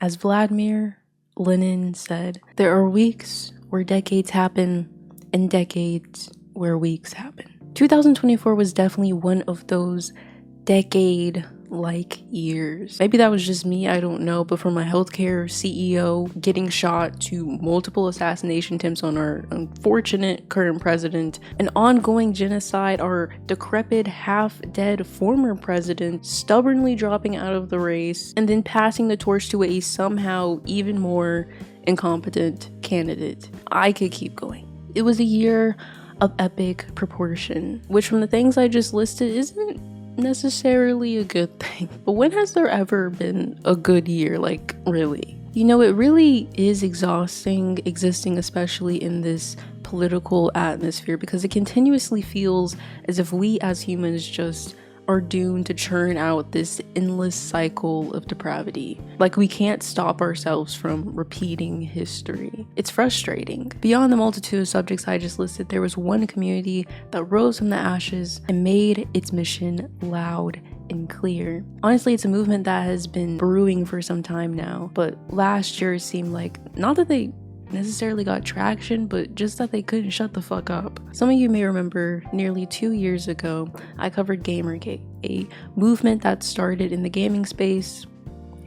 As Vladimir Lenin said, there are weeks where decades happen and decades where weeks happen. 2024 was definitely one of those decade-like years. Maybe that was just me, I don't know, but from a healthcare CEO getting shot to multiple assassination attempts on our unfortunate current president, an ongoing genocide, our decrepit, half-dead former president stubbornly dropping out of the race, and then passing the torch to a somehow even more incompetent candidate. I could keep going. It was a year of epic proportion, which from the things I just listed isn't necessarily a good thing. But when has there ever been a good year? Like, really? You know, it really is exhausting existing, especially in this political atmosphere, because it continuously feels as if we as humans just are doomed to churn out this endless cycle of depravity. Like, we can't stop ourselves from repeating history. It's frustrating. Beyond the multitude of subjects I just listed, there was one community that rose from the ashes and made its mission loud and clear. Honestly, it's a movement that has been brewing for some time now, but last year seemed like, not that they necessarily got traction, but just that they couldn't shut the fuck up. Some of you may remember nearly 2 years ago, I covered Gamergate, a movement that started in the gaming space,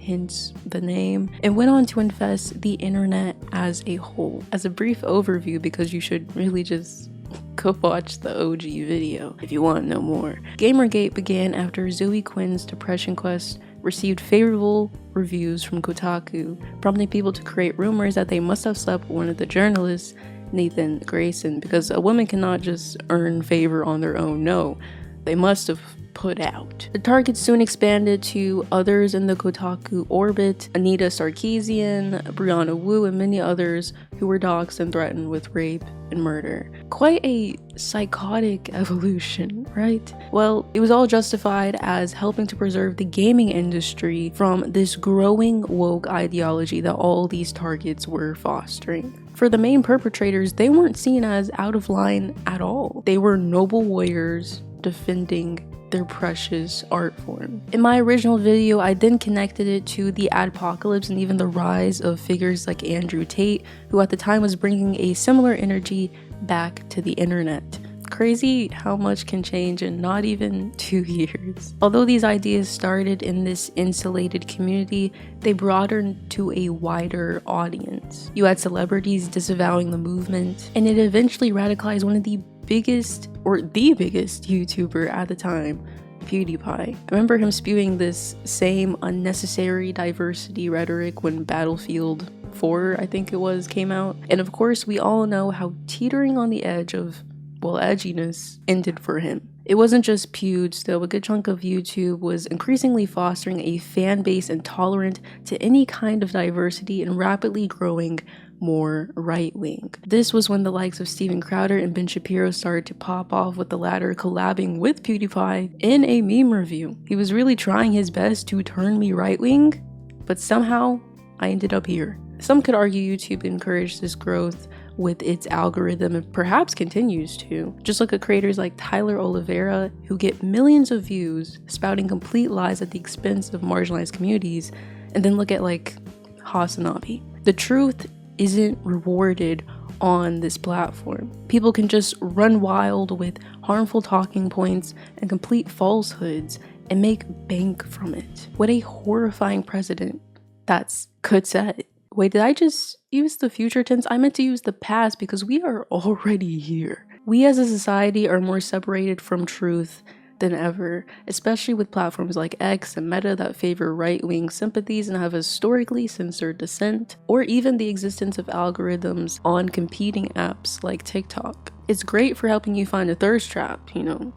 hence the name, and went on to infest the internet as a whole. As a brief overview, because you should really just go watch the OG video if you want to know more. Gamergate began after Zoe Quinn's depression quest received favorable reviews from Kotaku, prompting people to create rumors that they must have slept with one of the journalists, Nathan Grayson, because a woman cannot just earn favor on their own. No, they must have put out. The target soon expanded to others in the Kotaku orbit, Anita Sarkeesian, Brianna Wu, and many others who were doxxed and threatened with rape and murder. Quite a psychotic evolution, right? Well, it was all justified as helping to preserve the gaming industry from this growing woke ideology that all these targets were fostering. For the main perpetrators, they weren't seen as out of line at all. They were noble warriors defending their precious art form. In my original video, I then connected it to the adpocalypse and even the rise of figures like Andrew Tate, who at the time was bringing a similar energy back to the internet. Crazy how much can change in not even 2 years. Although these ideas started in this insulated community, they broadened to a wider audience. You had celebrities disavowing the movement, and it eventually radicalized one of the biggest YouTuber at the time, PewDiePie. I remember him spewing this same unnecessary diversity rhetoric when Battlefield 4, I think it was, came out. And of course, we all know how teetering on the edge of, well, edginess ended for him. It wasn't just Pewds, though. A good chunk of YouTube was increasingly fostering a fan base intolerant to any kind of diversity and rapidly growing more right-wing. This was when the likes of Steven Crowder and Ben Shapiro started to pop off, with the latter collabing with PewDiePie in a meme review. He was really trying his best to turn me right-wing, but somehow I ended up here. Some could argue YouTube encouraged this growth with its algorithm and perhaps continues to. Just look at creators like Tyler Oliveira, who get millions of views spouting complete lies at the expense of marginalized communities, and then look at like Hasanabi. The truth isn't rewarded on this platform. People can just run wild with harmful talking points and complete falsehoods and make bank from it. What a horrifying precedent that's could set. Wait, did I just use the future tense? I meant to use the past, because we are already here. We as a society are more separated from truth than ever, especially with platforms like X and Meta that favor right-wing sympathies and have historically censored dissent, or even the existence of algorithms on competing apps like TikTok. It's great for helping you find a thirst trap, you know,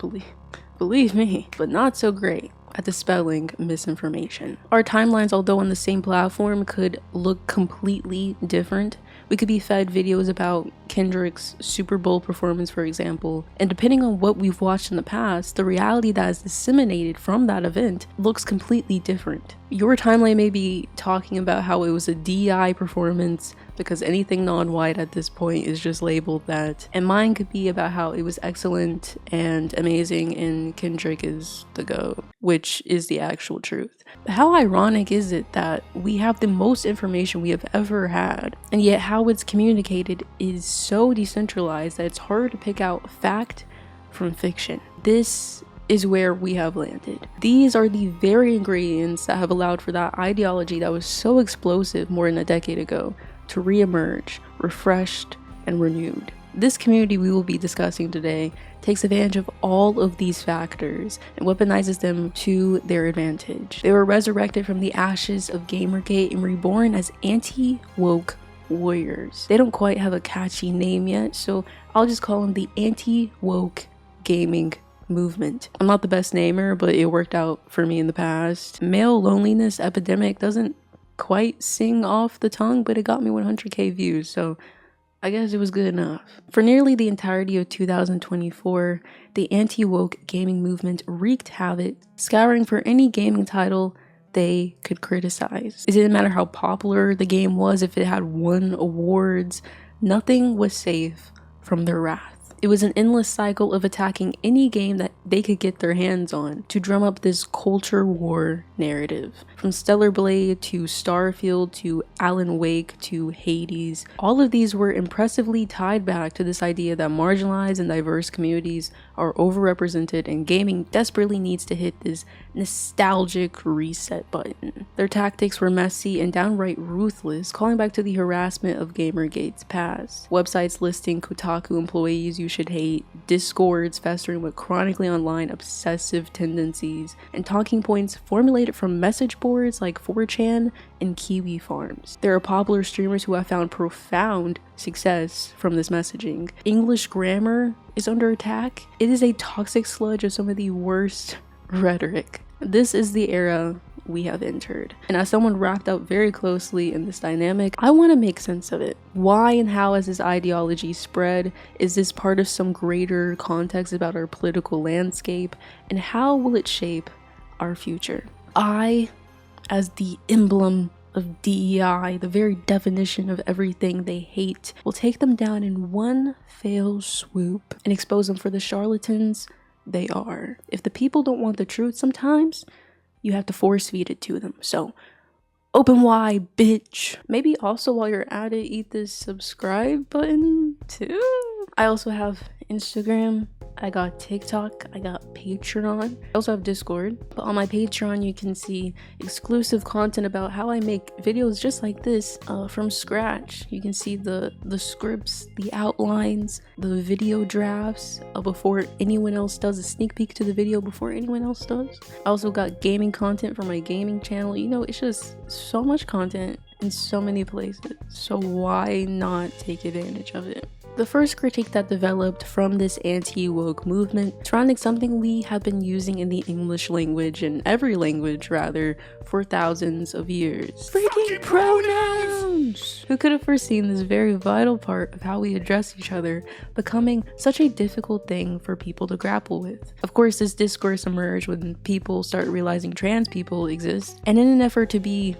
believe me, but not so great at dispelling misinformation. Our timelines, although on the same platform, could look completely different. We could be fed videos about Kendrick's Super Bowl performance, for example, and depending on what we've watched in the past, the reality that is disseminated from that event looks completely different. Your timeline may be talking about how it was a DEI performance, because anything non-white at this point is just labeled that, and mine could be about how it was excellent and amazing and Kendrick is the GOAT, which is the actual truth. How ironic is it that we have the most information we have ever had, and yet how it's communicated is so decentralized that it's hard to pick out fact from fiction. This is where we have landed. These are the very ingredients that have allowed for that ideology that was so explosive more than a decade ago to re-emerge, refreshed and renewed. This community we will be discussing today takes advantage of all of these factors and weaponizes them to their advantage. They were resurrected from the ashes of Gamergate and reborn as anti-woke warriors. They don't quite have a catchy name yet, so I'll just call them the anti-woke gaming movement. I'm not the best namer, but it worked out for me in the past. Male loneliness epidemic doesn't quite sing off the tongue, but it got me 100k views, so I guess it was good enough. For nearly the entirety of 2024, the anti-woke gaming movement wreaked havoc, scouring for any gaming title they could criticize. It didn't matter how popular the game was, if it had won awards, nothing was safe from their wrath. It was an endless cycle of attacking any game that they could get their hands on to drum up this culture war narrative. From Stellar Blade to Starfield to Alan Wake to Hades, all of these were impressively tied back to this idea that marginalized and diverse communities are overrepresented and gaming desperately needs to hit this nostalgic reset button. Their tactics were messy and downright ruthless, calling back to the harassment of Gamergate's past. Websites listing Kotaku employees you should hate, discords festering with chronically online obsessive tendencies, and talking points formulated from message boards like 4chan and Kiwi Farms. There are popular streamers who have found profound success from this messaging. English grammar is under attack. It is a toxic sludge of some of the worst rhetoric. This is the era we have entered. And as someone wrapped up very closely in this dynamic, I want to make sense of it. Why and how has this ideology spread? Is this part of some greater context about our political landscape? And how will it shape our future? I, as the emblem of DEI, the very definition of everything they hate, will take them down in one fell swoop and expose them for the charlatans they are. If the people don't want the truth sometimes, you have to force feed it to them. So open wide, bitch. Maybe also while you're at it, eat this subscribe button too. I also have Instagram, I got TikTok, I got Patreon. I also have Discord. But on my Patreon, you can see exclusive content about how I make videos just like this from scratch. You can see the scripts, the outlines, the video drafts before anyone else does, a sneak peek to the video before anyone else does. I also got gaming content for my gaming channel. You know, it's just so much content in so many places. So why not take advantage of it? The first critique that developed from this anti-woke movement surrounding something we have been using in the English language, and every language rather, for thousands of years. Freaking pronouns! Who could have foreseen this very vital part of how we address each other becoming such a difficult thing for people to grapple with? Of course, this discourse emerged when people start realizing trans people exist, and in an effort to be,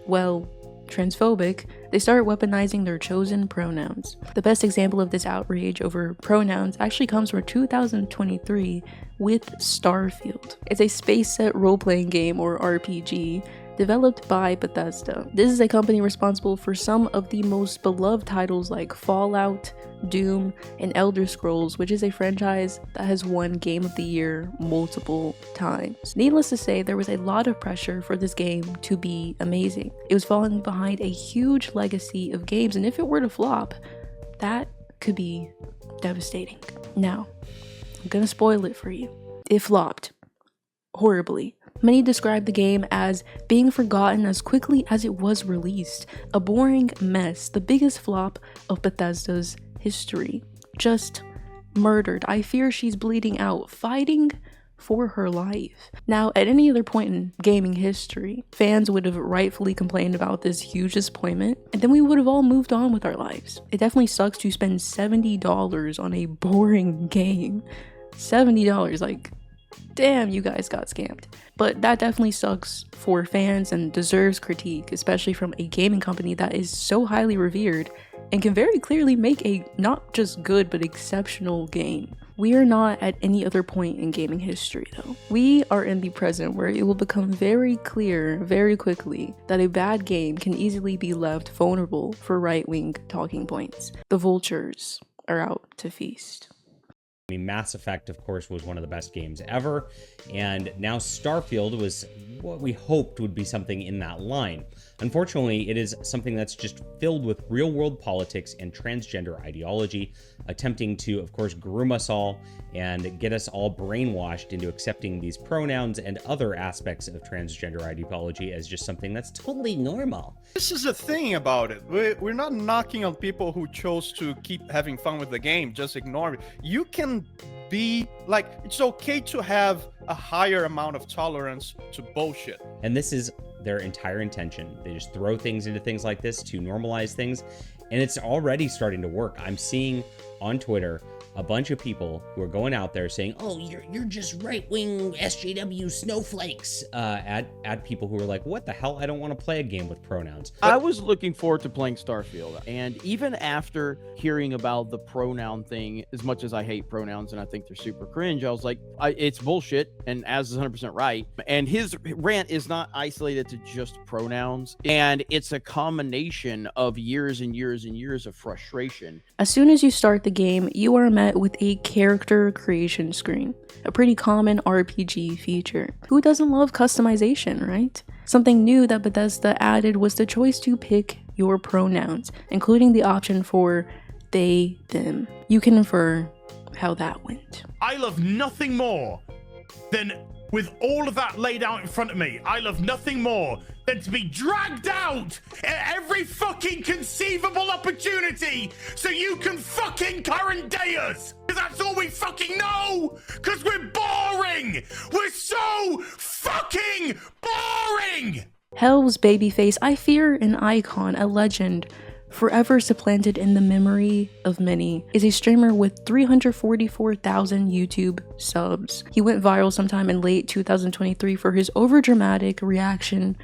well, transphobic, they start weaponizing their chosen pronouns. The best example of this outrage over pronouns actually comes from 2023 with Starfield. It's a space set role-playing game, or RPG, developed by Bethesda. This is a company responsible for some of the most beloved titles like Fallout, Doom, and Elder Scrolls, which is a franchise that has won Game of the Year multiple times. Needless to say, there was a lot of pressure for this game to be amazing. It was falling behind a huge legacy of games, and if it were to flop, that could be devastating. Now, I'm gonna spoil it for you. It flopped horribly. Many describe the game as being forgotten as quickly as it was released, a boring mess, the biggest flop of Bethesda's history. Just murdered. I fear she's bleeding out, fighting for her life. Now, at any other point in gaming history, fans would have rightfully complained about this huge disappointment, and then we would have all moved on with our lives. It definitely sucks to spend $70 on a boring game. $70, like, damn, you guys got scammed. But that definitely sucks for fans and deserves critique, especially from a gaming company that is so highly revered and can very clearly make a not just good but exceptional game. We are not at any other point in gaming history though. We are in the present where it will become very clear very quickly that a bad game can easily be left vulnerable for right-wing talking points. The vultures are out to feast. I mean, Mass Effect, of course, was one of the best games ever, and now Starfield was what we hoped would be something in that line. Unfortunately, it is something that's just filled with real-world politics and transgender ideology, attempting to, of course, groom us all and get us all brainwashed into accepting these pronouns and other aspects of transgender ideology as just something that's totally normal. This is the thing about it. We're not knocking on people who chose to keep having fun with the game, just ignore it. You can be like, it's okay to have a higher amount of tolerance to bullshit. And this is their entire intention. They just throw things into things like this to normalize things, and it's already starting to work. I'm seeing on Twitter a bunch of people who are going out there saying, oh, you're just right-wing SJW snowflakes, at people who are like, what the hell? I don't want to play a game with pronouns. I was looking forward to playing Starfield, and even after hearing about the pronoun thing, as much as I hate pronouns and I think they're super cringe, I was like, it's bullshit, and Az is 100% right. And his rant is not isolated to just pronouns, and it's a combination of years and years and years of frustration. As soon as you start the game, you are met with a character creation screen, a pretty common RPG feature. Who doesn't love customization, right? Something new that Bethesda added was the choice to pick your pronouns, including the option for they, them. You can infer how that went. I love nothing more than, with all of that laid out in front of me, I love nothing more than to be dragged out at every fucking conceivable opportunity so you can fucking current day us. Because that's all we fucking know. Because we're boring. We're so fucking boring. Hell's babyface, I fear an icon, a legend, forever supplanted in the memory of many, is a streamer with 344,000 YouTube subs. He went viral sometime in late 2023 for his overdramatic reaction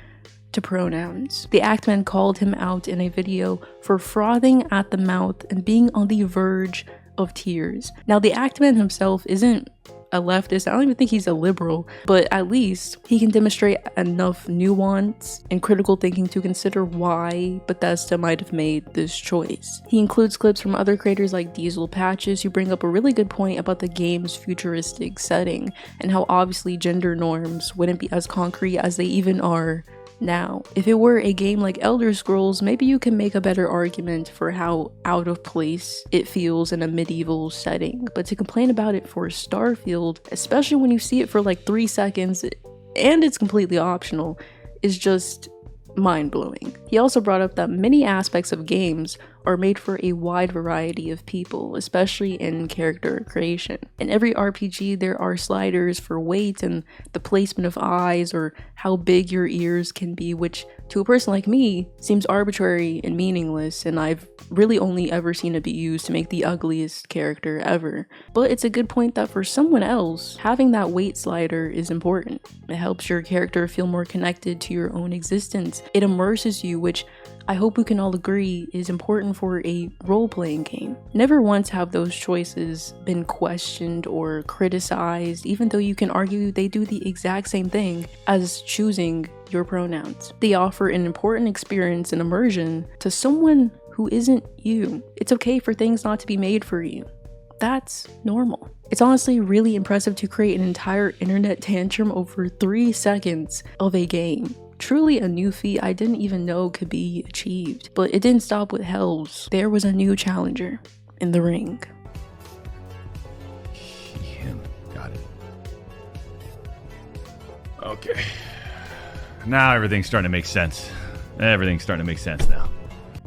to pronouns. The Actman called him out in a video for frothing at the mouth and being on the verge of tears. Now, the Actman himself isn't a leftist. I don't even think he's a liberal, but at least he can demonstrate enough nuance and critical thinking to consider why Bethesda might have made this choice. He includes clips from other creators like Diesel Patches who bring up a really good point about the game's futuristic setting and how obviously gender norms wouldn't be as concrete as they even are now. If it were a game like Elder Scrolls, maybe you can make a better argument for how out of place it feels in a medieval setting, but to complain about it for Starfield, especially when you see it for like 3 seconds and it's completely optional, is just mind-blowing. He also brought up that many aspects of games are made for a wide variety of people, especially in character creation. In every RPG, there are sliders for weight and the placement of eyes or how big your ears can be, which to a person like me seems arbitrary and meaningless, and I've really only ever seen it be used to make the ugliest character ever. But it's a good point that for someone else, having that weight slider is important. It helps your character feel more connected to your own existence. It immerses you, which I hope we can all agree is important for a role-playing game. Never once have those choices been questioned or criticized, even though you can argue they do the exact same thing as choosing your pronouns. They offer an important experience and immersion to someone who isn't you. It's okay for things not to be made for you. That's normal. It's honestly really impressive to create an entire internet tantrum over 3 seconds of a game. Truly a new feat I didn't even know could be achieved. But it didn't stop with Hells. There was a new challenger in the ring. Got it. Okay. Now everything's starting to make sense. Everything's starting to make sense now.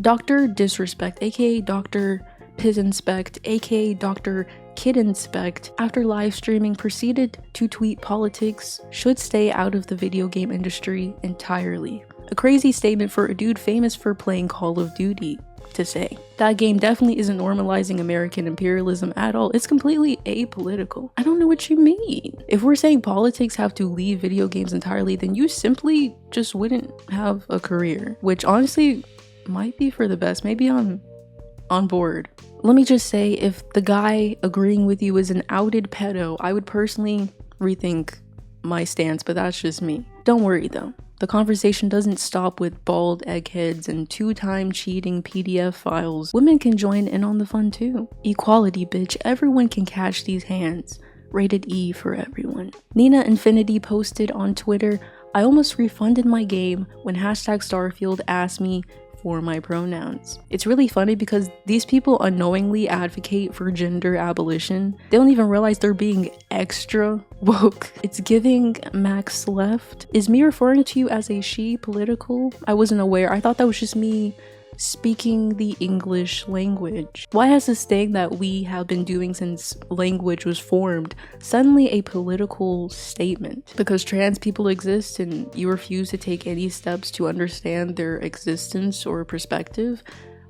Dr. Disrespect, aka Dr. Piss Inspect, aka Dr. Kid Inspect, after live streaming, proceeded to tweet politics should stay out of the video game industry entirely. A crazy statement for a dude famous for playing Call of Duty to say. That game definitely isn't normalizing American imperialism at all. It's completely apolitical. I don't know what you mean. If we're saying politics have to leave video games entirely, then you simply just wouldn't have a career, which honestly might be for the best. Maybe I'm on board. Let me just say, if the guy agreeing with you is an outed pedo, I would personally rethink my stance, but that's just me. Don't worry though. The conversation doesn't stop with bald eggheads and 2-time cheating PDF files. Women can join in on the fun too. Equality, bitch. Everyone can catch these hands. Rated E for everyone. Nina Infinity posted on Twitter, I almost refunded my game when #Starfield asked me for my pronouns. It's really funny because these people unknowingly advocate for gender abolition. They don't even realize they're being extra woke. It's giving Max left. Is me referring to you as a she political? I wasn't aware. I thought that was just me speaking the English language. Why has this thing that we have been doing since language was formed suddenly a political statement? Because trans people exist and you refuse to take any steps to understand their existence or perspective?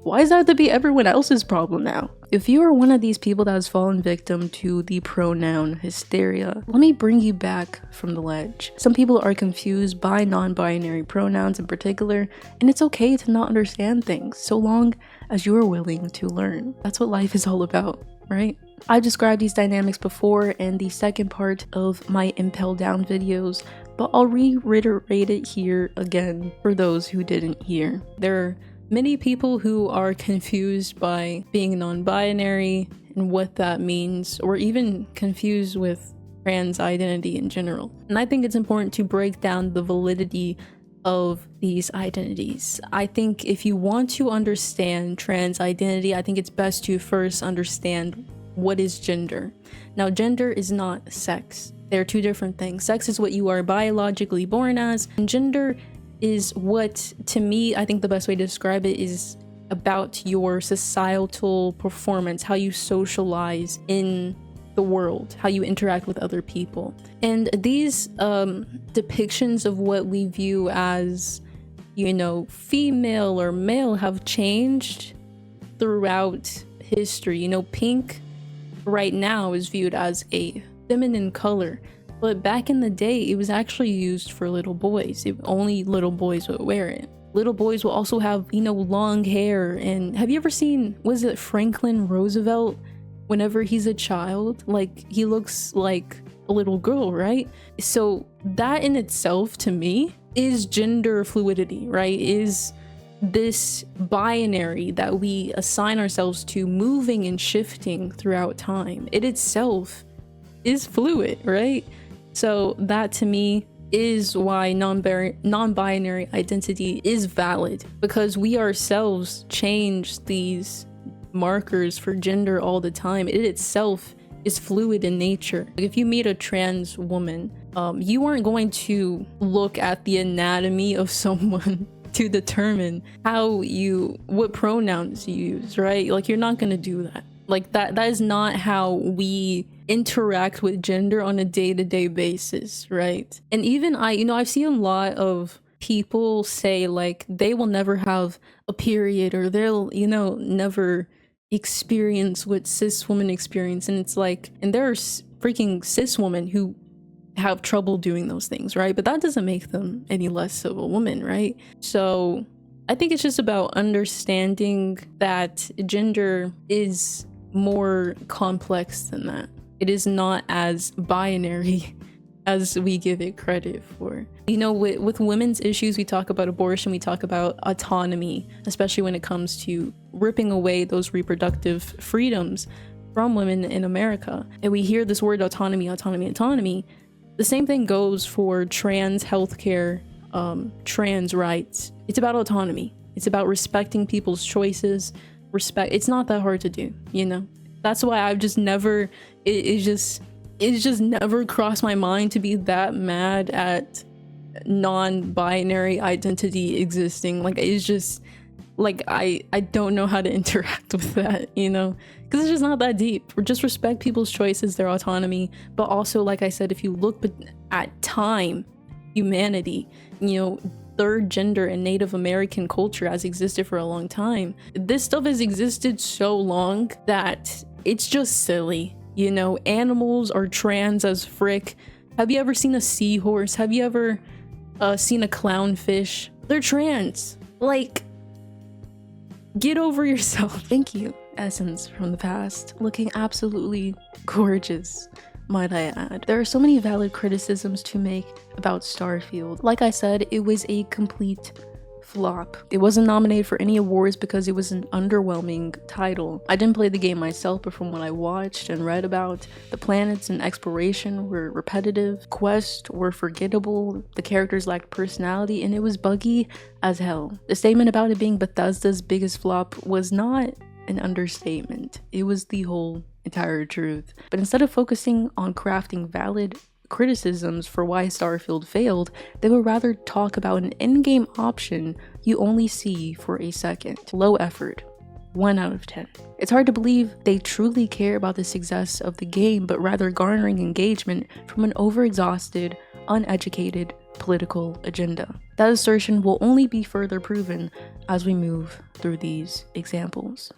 Why does that have to be everyone else's problem now? If you are one of these people that has fallen victim to the pronoun hysteria, let me bring you back from the ledge. Some people are confused by non-binary pronouns in particular, and it's okay to not understand things so long as you are willing to learn. That's what life is all about, right? I've described these dynamics before in the second part of my Impel Down videos, but I'll reiterate it here again for those who didn't hear. There are many people who are confused by being non-binary and what that means, or even confused with trans identity in general. And I think it's important to break down the validity of these identities. I think if you want to understand trans identity, I think it's best to first understand what is gender. Now, gender is not sex. They're two different things. Sex is what you are biologically born as, and gender is what, to me, I think the best way to describe it is about your societal performance, how you socialize in the world, how you interact with other people. And these depictions of what we view as, you know, female or male have changed throughout history. You know, pink right now is viewed as a feminine color. But back in the day, it was actually used for little boys. Only little boys would wear it. Little boys will also have, you know, long hair. And have you ever seen, was it Franklin Roosevelt? Whenever he's a child, like, he looks like a little girl, right? So that in itself, to me, is gender fluidity, right? Is this binary that we assign ourselves to moving and shifting throughout time. It itself is fluid, right? So that to me is why non-binary identity is valid, because we ourselves change these markers for gender all the time. It itself is fluid in nature. If you meet a trans woman, you aren't going to look at the anatomy of someone to determine what pronouns you use, right? Like, you're not going to do that. Like, that is not how we interact with gender on a day-to-day basis, right? And even I've seen a lot of people say, like, they will never have a period, or they'll, never experience what cis women experience. And it's like, and there are freaking cis women who have trouble doing those things, right? But that doesn't make them any less of a woman, right? So I think it's just about understanding that gender is more complex than that. It is not as binary as we give it credit for. With women's issues, we talk about abortion, we talk about autonomy, especially when it comes to ripping away those reproductive freedoms from women in America. And we hear this word autonomy. The same thing goes for trans healthcare, trans rights. It's about autonomy. It's about respecting people's choices. It's not that hard to do, That's why I've just never, it's just never crossed my mind to be that mad at non-binary identity existing. Like, it's just, like I don't know how to interact with that, you know, because it's just not that deep. Just respect people's choices, their autonomy, but also, like I said, if you look at time, humanity, you know, third gender and Native American culture has existed for a long time. This stuff has existed so long that it's just silly, you know. Animals are trans as frick. Have you ever seen a seahorse? Have you ever seen a clownfish? They're trans. Like, get over yourself. Thank you, Essence from the past. Looking absolutely gorgeous, might I add. There are so many valid criticisms to make about Starfield. Like I said, it was a complete flop. It wasn't nominated for any awards because it was an underwhelming title. I didn't play the game myself, but from what I watched and read about, the planets and exploration were repetitive, quests were forgettable, the characters lacked personality, and it was buggy as hell. The statement about it being Bethesda's biggest flop was not an understatement. It was the whole entire truth. But instead of focusing on crafting valid criticisms for why Starfield failed, they would rather talk about an in-game option you only see for a second. Low effort. 1 out of 10. It's hard to believe they truly care about the success of the game, but rather garnering engagement from an overexhausted, uneducated political agenda. That assertion will only be further proven as we move through these examples.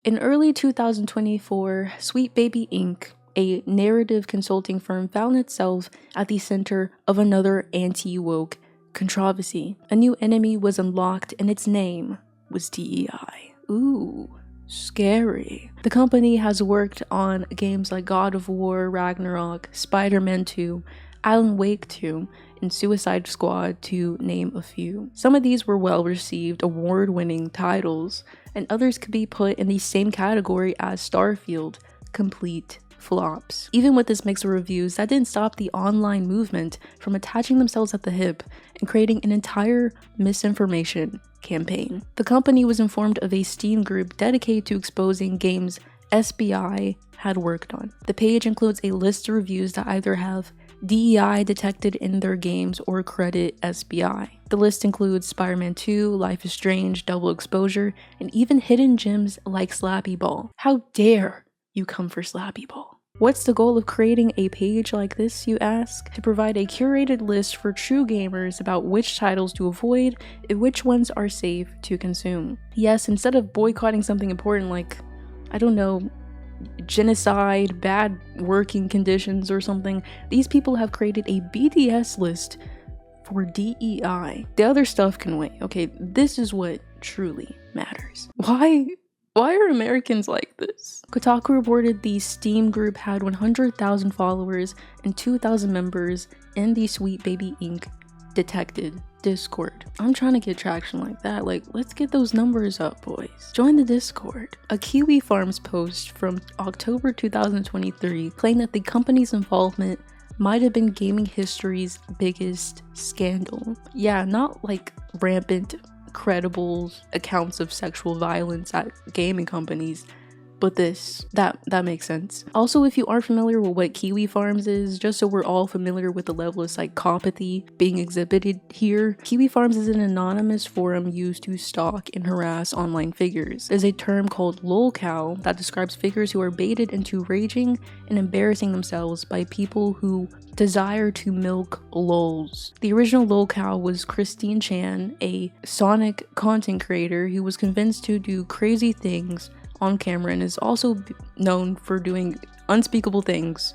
In early 2024, Sweet Baby Inc., a narrative consulting firm, found itself at the center of another anti-woke controversy. A new enemy was unlocked and its name was DEI. Ooh, scary. The company has worked on games like God of War, Ragnarok, Spider-Man 2, Alan Wake 2, and Suicide Squad, to name a few. Some of these were well-received, award-winning titles, and others could be put in the same category as Starfield, complete flops. Even with this mix of reviews, that didn't stop the online movement from attaching themselves at the hip and creating an entire misinformation campaign. The company was informed of a Steam group dedicated to exposing games SBI had worked on. The page includes a list of reviews that either have DEI detected in their games or credit SBI. The list includes Spider-Man 2, Life is Strange, Double Exposure, and even hidden gems like Slappy Ball. How dare you come for Slappy Ball? What's the goal of creating a page like this, you ask? To provide a curated list for true gamers about which titles to avoid and which ones are safe to consume. Yes, instead of boycotting something important like, I don't know, genocide, bad working conditions or something, these people have created a BDS list for DEI. The other stuff can wait, okay? This is what truly matters. Why are Americans like this? Kotaku reported the Steam group had 100,000 followers and 2,000 members in the Sweet Baby Inc. detected Discord. I'm trying to get traction like that. Like, let's get those numbers up, boys. Join the Discord. A Kiwi Farms post from October 2023 claimed that the company's involvement might have been gaming history's biggest scandal. Yeah, not like rampant credible accounts of sexual violence at gaming companies, but that makes sense. Also, if you aren't familiar with what Kiwi Farms is, just so we're all familiar with the level of psychopathy being exhibited here, Kiwi Farms is an anonymous forum used to stalk and harass online figures. There's a term called lolcow that describes figures who are baited into raging and embarrassing themselves by people who desire to milk lols. The original lolcow was Christine Chan, a Sonic content creator who was convinced to do crazy things on camera and is also known for doing unspeakable things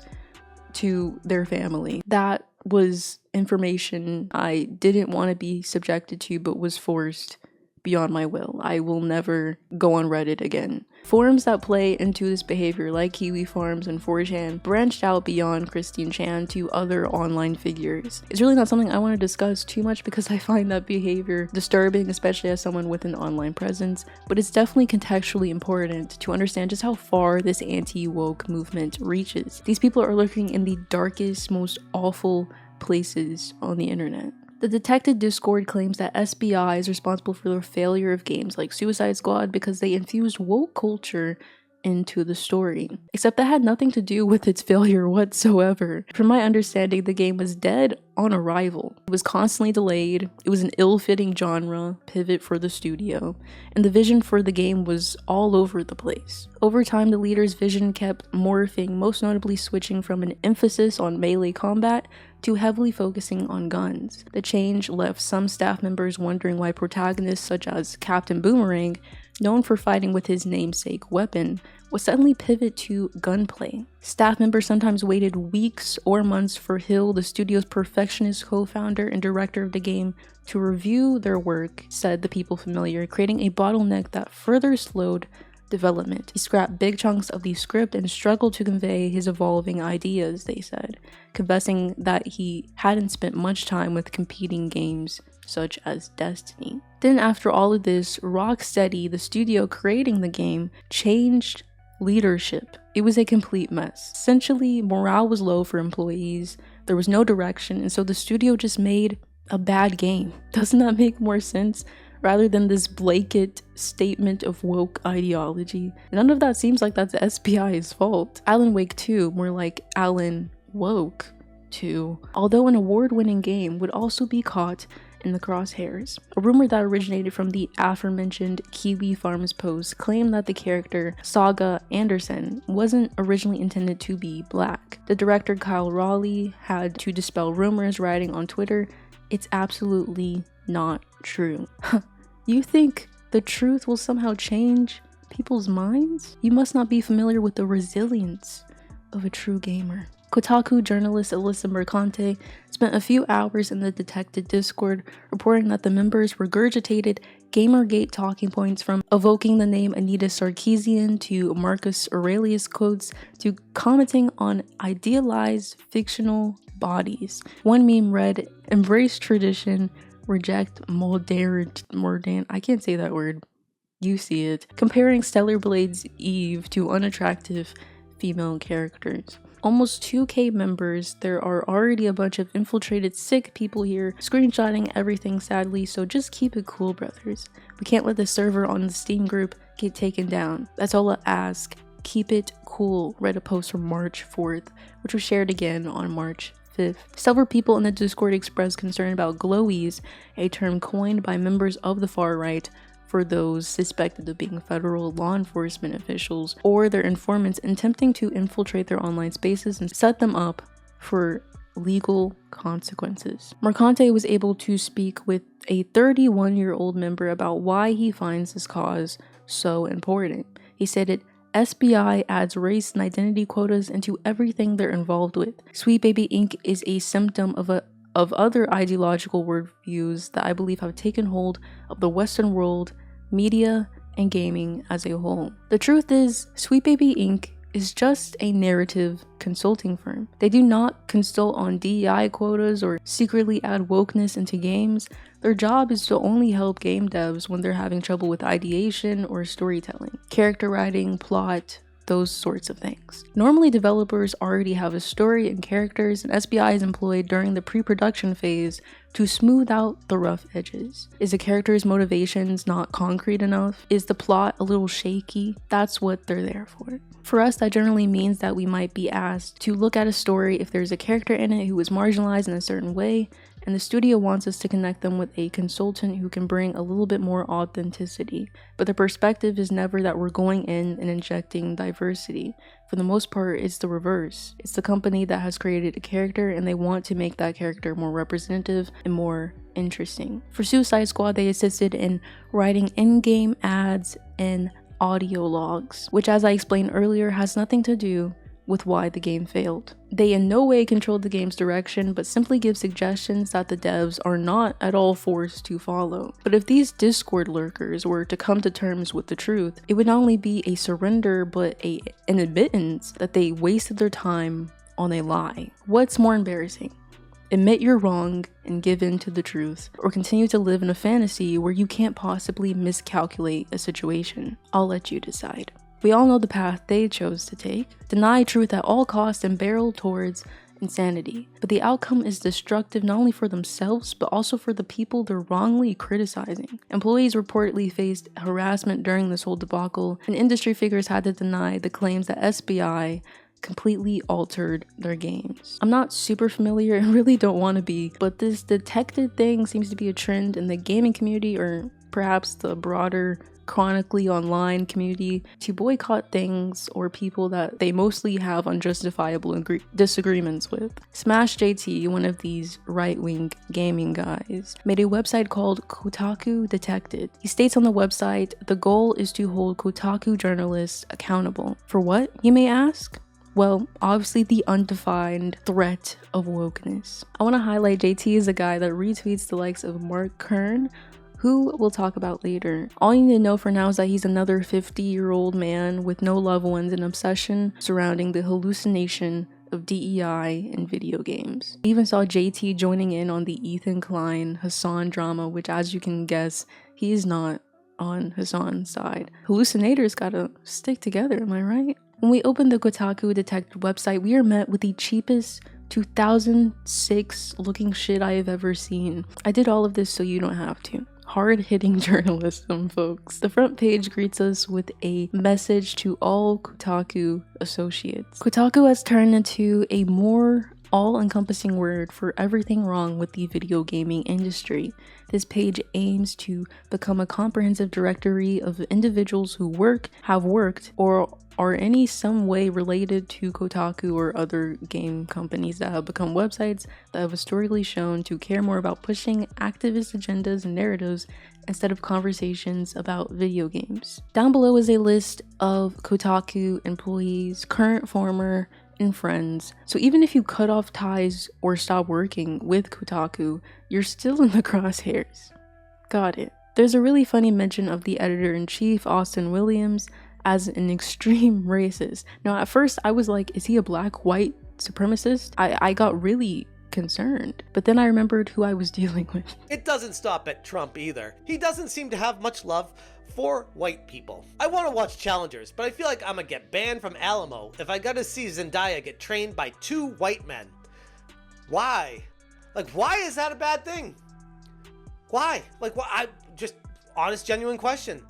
to their family. That was information I didn't want to be subjected to, but was forced beyond my will. I will never go on Reddit again. Forums that play into this behavior, like Kiwi Farms and 4chan, branched out beyond Christine Chan to other online figures. It's really not something I want to discuss too much because I find that behavior disturbing, especially as someone with an online presence, but it's definitely contextually important to understand just how far this anti-woke movement reaches. These people are lurking in the darkest, most awful places on the internet. The detected Discord claims that SBI is responsible for the failure of games like Suicide Squad because they infused woke culture into the story, except that had nothing to do with its failure whatsoever. From my understanding, the game was dead on arrival. It was constantly delayed, it was an ill-fitting genre pivot for the studio, and the vision for the game was all over the place. Over time, the leader's vision kept morphing, most notably switching from an emphasis on melee combat to heavily focusing on guns. The change left some staff members wondering why protagonists such as Captain Boomerang, known for fighting with his namesake weapon, would suddenly pivot to gunplay. Staff members sometimes waited weeks or months for Hill, the studio's perfectionist co-founder and director of the game, to review their work, said the people familiar, creating a bottleneck that further slowed development. He scrapped big chunks of the script and struggled to convey his evolving ideas, they said, confessing that he hadn't spent much time with competing games such as Destiny. Then after all of this, Rocksteady, the studio creating the game, changed leadership. It was a complete mess. Essentially, morale was low for employees, there was no direction, and so the studio just made a bad game. Doesn't that make more sense? Rather than this blanket statement of woke ideology. None of that seems like that's the SPI's fault. Alan Wake 2, more like Alan Woke 2, although an award-winning game, would also be caught in the crosshairs. A rumor that originated from the aforementioned Kiwi Farms post claimed that the character Saga Anderson wasn't originally intended to be black. The director Kyle Raleigh had to dispel rumors, writing on Twitter, "It's absolutely not true." You think the truth will somehow change people's minds? You must not be familiar with the resilience of a true gamer. Kotaku journalist Alyssa Mercante spent a few hours in the Detected Discord reporting that the members regurgitated Gamergate talking points, from evoking the name Anita Sarkeesian to Marcus Aurelius quotes to commenting on idealized fictional bodies. One meme read, "Embrace tradition, reject modern," I can't say that word, you see it, comparing Stellar Blade's Eve to unattractive female characters. Almost 2K members, there are already a bunch of infiltrated sick people here screenshotting everything sadly, so just keep it cool, brothers. We can't let the server on the Steam group get taken down. That's all I ask. Keep it cool. Read a post from March 4th, which was shared again on March 5th. Several people in the Discord expressed concern about glowies, a term coined by members of the far right for those suspected of being federal law enforcement officials or their informants attempting to infiltrate their online spaces and set them up for legal consequences. Mercante was able to speak with a 31-year-old member about why he finds this cause so important. He stated, "SBI adds race and identity quotas into everything they're involved with. Sweet Baby Inc. is a symptom of other ideological worldviews that I believe have taken hold of the Western world, media, and gaming as a whole." The truth is, Sweet Baby Inc. is just a narrative consulting firm. They do not consult on DEI quotas or secretly add wokeness into games. Their job is to only help game devs when they're having trouble with ideation or storytelling, character writing, plot, those sorts of things. Normally, developers already have a story and characters, and SBI is employed during the pre-production phase to smooth out the rough edges. Is the character's motivations not concrete enough? Is the plot a little shaky? That's what they're there for. For us, that generally means that we might be asked to look at a story if there's a character in it who is marginalized in a certain way, and the studio wants us to connect them with a consultant who can bring a little bit more authenticity. But the perspective is never that we're going in and injecting diversity. For the most part, it's the reverse. It's the company that has created a character and they want to make that character more representative and more interesting. For Suicide Squad, they assisted in writing in-game ads and audio logs, which, as I explained earlier, has nothing to do with why the game failed. They in no way controlled the game's direction, but simply give suggestions that the devs are not at all forced to follow. But if these Discord lurkers were to come to terms with the truth, it would not only be a surrender, but an admittance that they wasted their time on a lie. What's more embarrassing? Admit you're wrong and give in to the truth, or continue to live in a fantasy where you can't possibly miscalculate a situation? I'll let you decide. We all know the path they chose to take: deny truth at all costs and barrel towards insanity. But the outcome is destructive not only for themselves, but also for the people they're wrongly criticizing. Employees reportedly faced harassment during this whole debacle, and industry figures had to deny the claims that SBI completely altered their games. I'm not super familiar and really don't want to be, but this detected thing seems to be a trend in the gaming community, or perhaps the broader chronically online community, to boycott things or people that they mostly have unjustifiable disagreements with. Smash JT, one of these right-wing gaming guys, made a website called Kotaku Detected. He states on the website, the goal is to hold Kotaku journalists accountable. For what, you may ask? Well, obviously the undefined threat of wokeness. I want to highlight JT is a guy that retweets the likes of Mark Kern, who we'll talk about later. All you need to know for now is that he's another 50-year-old man with no loved ones and obsession surrounding the hallucination of DEI in video games. We even saw JT joining in on the Ethan Klein Hassan drama, which, as you can guess, he is not on Hassan's side. Hallucinators gotta stick together, am I right? When we open the Kotaku Detected website, we are met with the cheapest 2006 looking shit I have ever seen. I did all of this so you don't have to. Hard-hitting journalism, folks. The front page greets us with a message to all Kotaku associates. Kotaku has turned into a more all-encompassing word for everything wrong with the video gaming industry. This page aims to become a comprehensive directory of individuals who work, have worked, or are in some way related to Kotaku or other game companies that have become websites that have historically shown to care more about pushing activist agendas and narratives instead of conversations about video games. Down below is a list of Kotaku employees, current, former, and friends. So even if you cut off ties or stop working with Kotaku, you're still in the crosshairs. Got it. There's a really funny mention of the editor-in-chief, Austin Williams, as an extreme racist. Now, at first I was like, is he a black white supremacist? I got really concerned, but then I remembered who I was dealing with. It doesn't stop at Trump either. He doesn't seem to have much love for white people. I want to watch Challengers, but I feel like I'm gonna get banned from Alamo if I gotta see Zendaya get trained by 2 white men. Why? Like, why is that a bad thing? Why? Like, what? I just, honest, genuine question.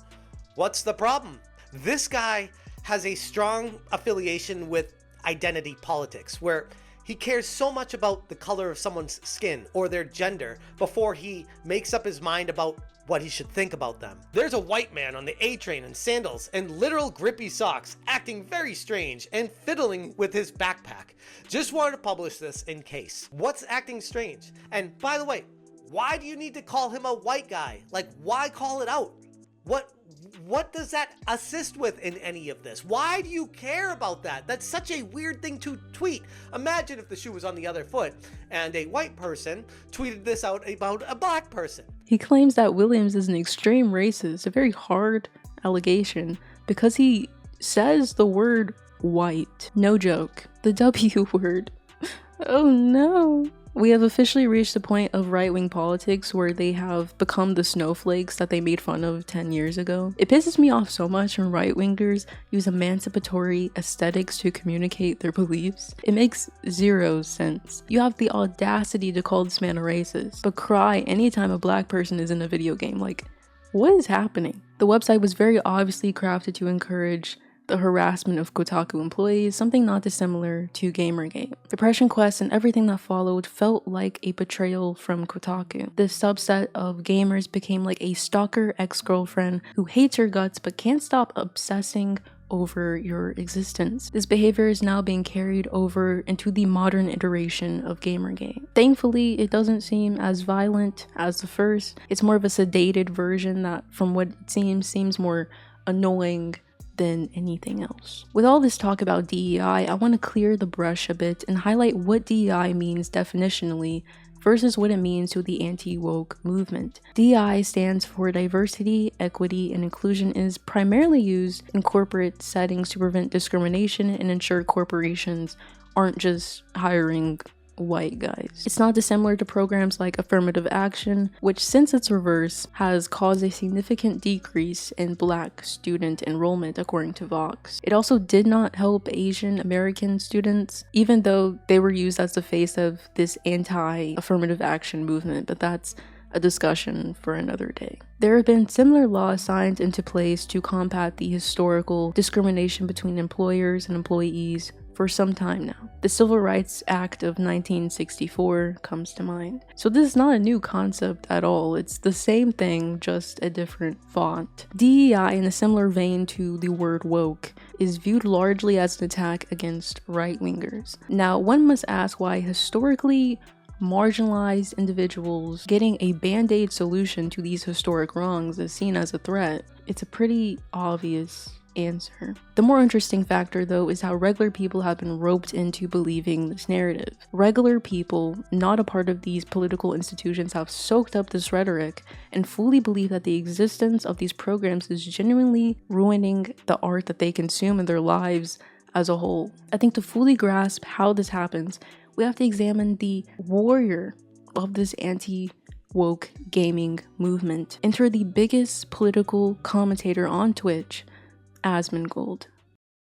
What's the problem? This guy has a strong affiliation with identity politics, where he cares so much about the color of someone's skin or their gender before he makes up his mind about what he should think about them. There's a white man on the A train in sandals and literal grippy socks, acting very strange and fiddling with his backpack. Just wanted to publish this in case. What's acting strange? And by the way, why do you need to call him a white guy? Like, why call it out? What does that assist with in any of this? Why do you care about that? That's such a weird thing to tweet. Imagine if the shoe was on the other foot and a white person tweeted this out about a black person. He claims that Williams is an extreme racist, a very hard allegation, because he says the word white. No joke. The W word. Oh no. We have officially reached the point of right-wing politics where they have become the snowflakes that they made fun of 10 years ago. It pisses me off so much when right-wingers use emancipatory aesthetics to communicate their beliefs. It makes zero sense. You have the audacity to call this man a racist, but cry anytime a black person is in a video game. Like, what is happening? The website was very obviously crafted to encourage the harassment of Kotaku employees, something not dissimilar to Gamergate. Depression Quest and everything that followed felt like a betrayal from Kotaku. This subset of gamers became like a stalker ex-girlfriend who hates your guts but can't stop obsessing over your existence. This behavior is now being carried over into the modern iteration of Gamergate. Thankfully, it doesn't seem as violent as the first. It's more of a sedated version that, from what it seems more annoying than anything else. With all this talk about DEI, I want to clear the brush a bit and highlight what DEI means definitionally versus what it means to the anti-woke movement. DEI stands for diversity, equity, and inclusion, and is primarily used in corporate settings to prevent discrimination and ensure corporations aren't just hiring white guys. It's not dissimilar to programs like affirmative action, which since its reverse has caused a significant decrease in black student enrollment according to Vox. It also did not help Asian American students, even though they were used as the face of this anti-affirmative action movement, but that's a discussion for another day. There have been similar laws signed into place to combat the historical discrimination between employers and employees for some time now. The Civil Rights Act of 1964 comes to mind. So this is not a new concept at all. It's the same thing, just a different font. DEI, in a similar vein to the word woke, is viewed largely as an attack against right-wingers. Now, one must ask why historically marginalized individuals getting a band-aid solution to these historic wrongs is seen as a threat. It's a pretty obvious answer. The more interesting factor, though, is how regular people have been roped into believing this narrative. Regular people, not a part of these political institutions, have soaked up this rhetoric and fully believe that the existence of these programs is genuinely ruining the art that they consume in their lives as a whole. I think to fully grasp how this happens, we have to examine the warrior of this anti-woke gaming movement. Enter the biggest political commentator on Twitch, Asmongold.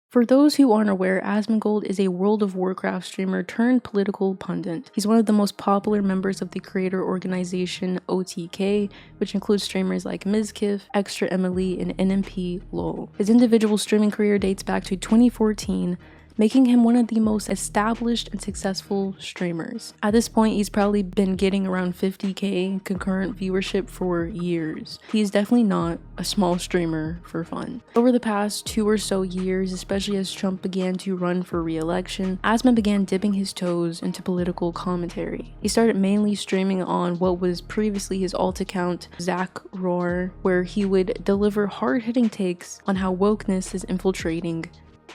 For those who aren't aware, Asmongold is a World of Warcraft streamer turned political pundit. He's one of the most popular members of the creator organization OTK, which includes streamers like Mizkif, Extra Emily, and NMP LOL. His individual streaming career dates back to 2014, making him one of the most established and successful streamers. At this point, he's probably been getting around 50k concurrent viewership for years. He's definitely not a small streamer for fun. Over the past 2 or so years, especially as Trump began to run for re-election, Asman began dipping his toes into political commentary. He started mainly streaming on what was previously his alt account, Zach Roar, where he would deliver hard-hitting takes on how wokeness is infiltrating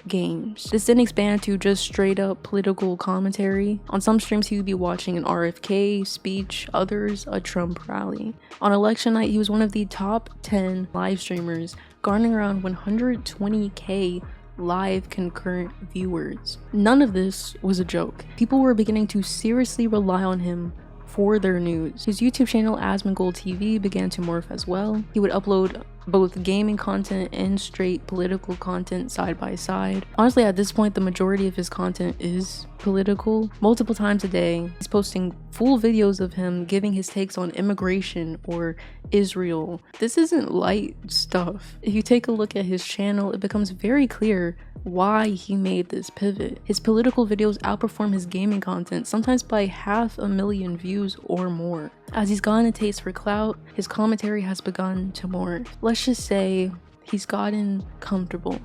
games. This didn't expand to just straight up political commentary. On some streams he would be watching an RFK speech, others a Trump rally. On election night he was one of the top 10 live streamers, garnering around 120k live concurrent viewers. None of this was a joke. People were beginning to seriously rely on him for their news. His YouTube channel Asmongold TV began to morph as well. He would upload both gaming content and straight political content side by side. Honestly, at this point, the majority of his content is political. Multiple times a day, he's posting full videos of him giving his takes on immigration or Israel. This isn't light stuff. If you take a look at his channel, it becomes very clear why he made this pivot. His political videos outperform his gaming content, sometimes by 500,000 views or more. As he's gotten a taste for clout, his commentary has begun to morph. Let's just say he's gotten comfortable.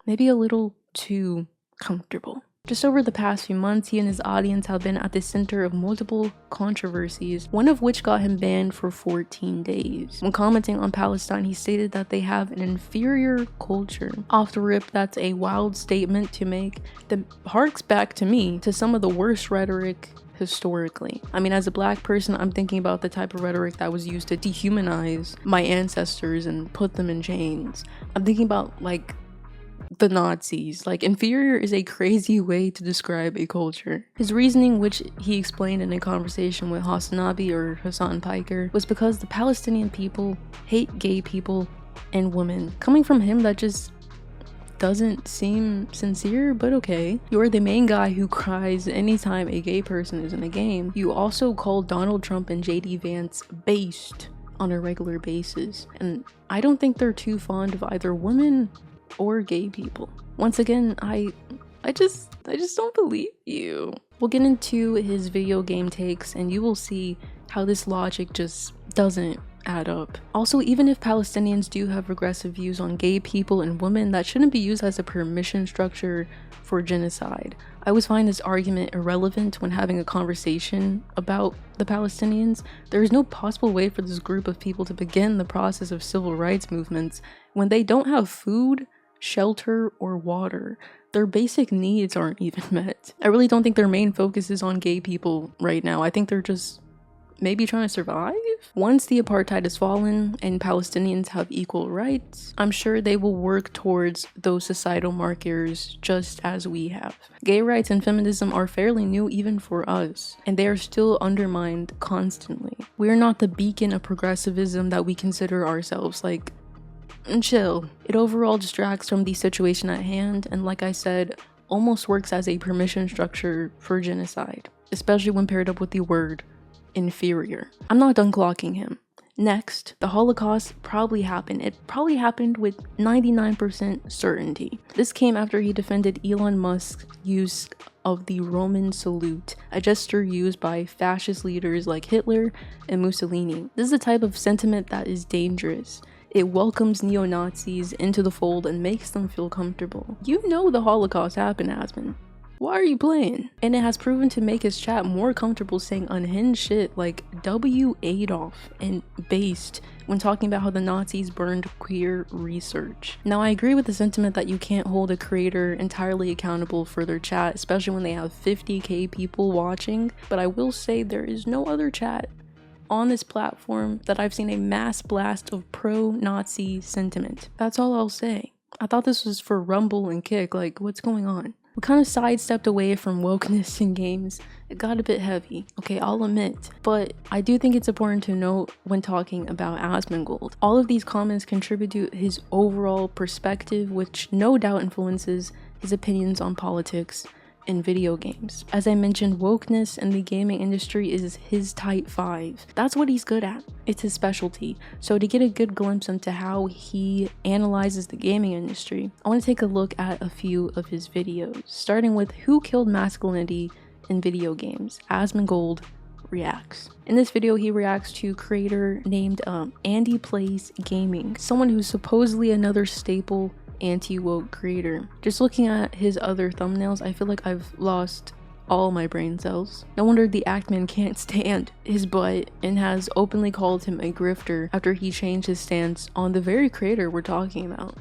Maybe a little too comfortable. Just over the past few months, he and his audience have been at the center of multiple controversies, one of which got him banned for 14 days. When commenting on Palestine, he stated that they have an inferior culture. Off the rip, that's a wild statement to make that harks back to me to some of the worst rhetoric historically. I mean, as a black person, I'm thinking about the type of rhetoric that was used to dehumanize my ancestors and put them in chains. I'm thinking about like the Nazis. Like, inferior is a crazy way to describe a culture. His reasoning, which he explained in a conversation with Hassanabi or Hassan Piker, was because the Palestinian people hate gay people and women. Coming from him, that just doesn't seem sincere, but okay. You're the main guy who cries anytime a gay person is in a game. You also call Donald Trump and JD Vance based on a regular basis, and I don't think they're too fond of either women or gay people. Once again, I just don't believe you. We'll get into his video game takes and you will see how this logic just doesn't add up. Also, even if Palestinians do have regressive views on gay people and women, that shouldn't be used as a permission structure for genocide. I always find this argument irrelevant when having a conversation about the Palestinians. There is no possible way for this group of people to begin the process of civil rights movements when they don't have food, shelter, or water. Their basic needs aren't even met. I really don't think their main focus is on gay people right now. I think they're just maybe trying to survive? Once the apartheid has fallen and Palestinians have equal rights, I'm sure they will work towards those societal markers just as we have. Gay rights and feminism are fairly new even for us, and they are still undermined constantly. We are not the beacon of progressivism that we consider ourselves. Like, chill. It overall distracts from the situation at hand, and like I said, almost works as a permission structure for genocide, especially when paired up with the word inferior. I'm not done clocking him. Next, the Holocaust probably happened. It probably happened with 99% certainty. This came after he defended Elon Musk's use of the Roman salute, a gesture used by fascist leaders like Hitler and Mussolini. This is a type of sentiment that is dangerous. It welcomes neo-Nazis into the fold and makes them feel comfortable. You know the Holocaust happened, Asmon. Why are you playing? And it has proven to make his chat more comfortable saying unhinged shit like W. Adolf and based when talking about how the Nazis burned queer research. Now, I agree with the sentiment that you can't hold a creator entirely accountable for their chat, especially when they have 50k people watching, but I will say there is no other chat on this platform that I've seen a mass blast of pro-Nazi sentiment. That's all I'll say. I thought this was for Rumble and Kick, like what's going on? We kind of sidestepped away from wokeness in games. It got a bit heavy, okay, I'll admit. But I do think it's important to note when talking about Asmongold. All of these comments contribute to his overall perspective, which no doubt influences his opinions on politics in video games. As I mentioned, wokeness in the gaming industry is his type 5. That's what he's good at. It's his specialty. So to get a good glimpse into how he analyzes the gaming industry, I want to take a look at a few of his videos, starting with Who Killed Masculinity in Video Games? Asmongold reacts. In this video, he reacts to a creator named Andy Plays Gaming, someone who's supposedly another staple anti-woke creator. Just looking at his other thumbnails, I feel like I've lost all my brain cells. No wonder the Actman can't stand his butt and has openly called him a grifter after he changed his stance on the very creator we're talking about,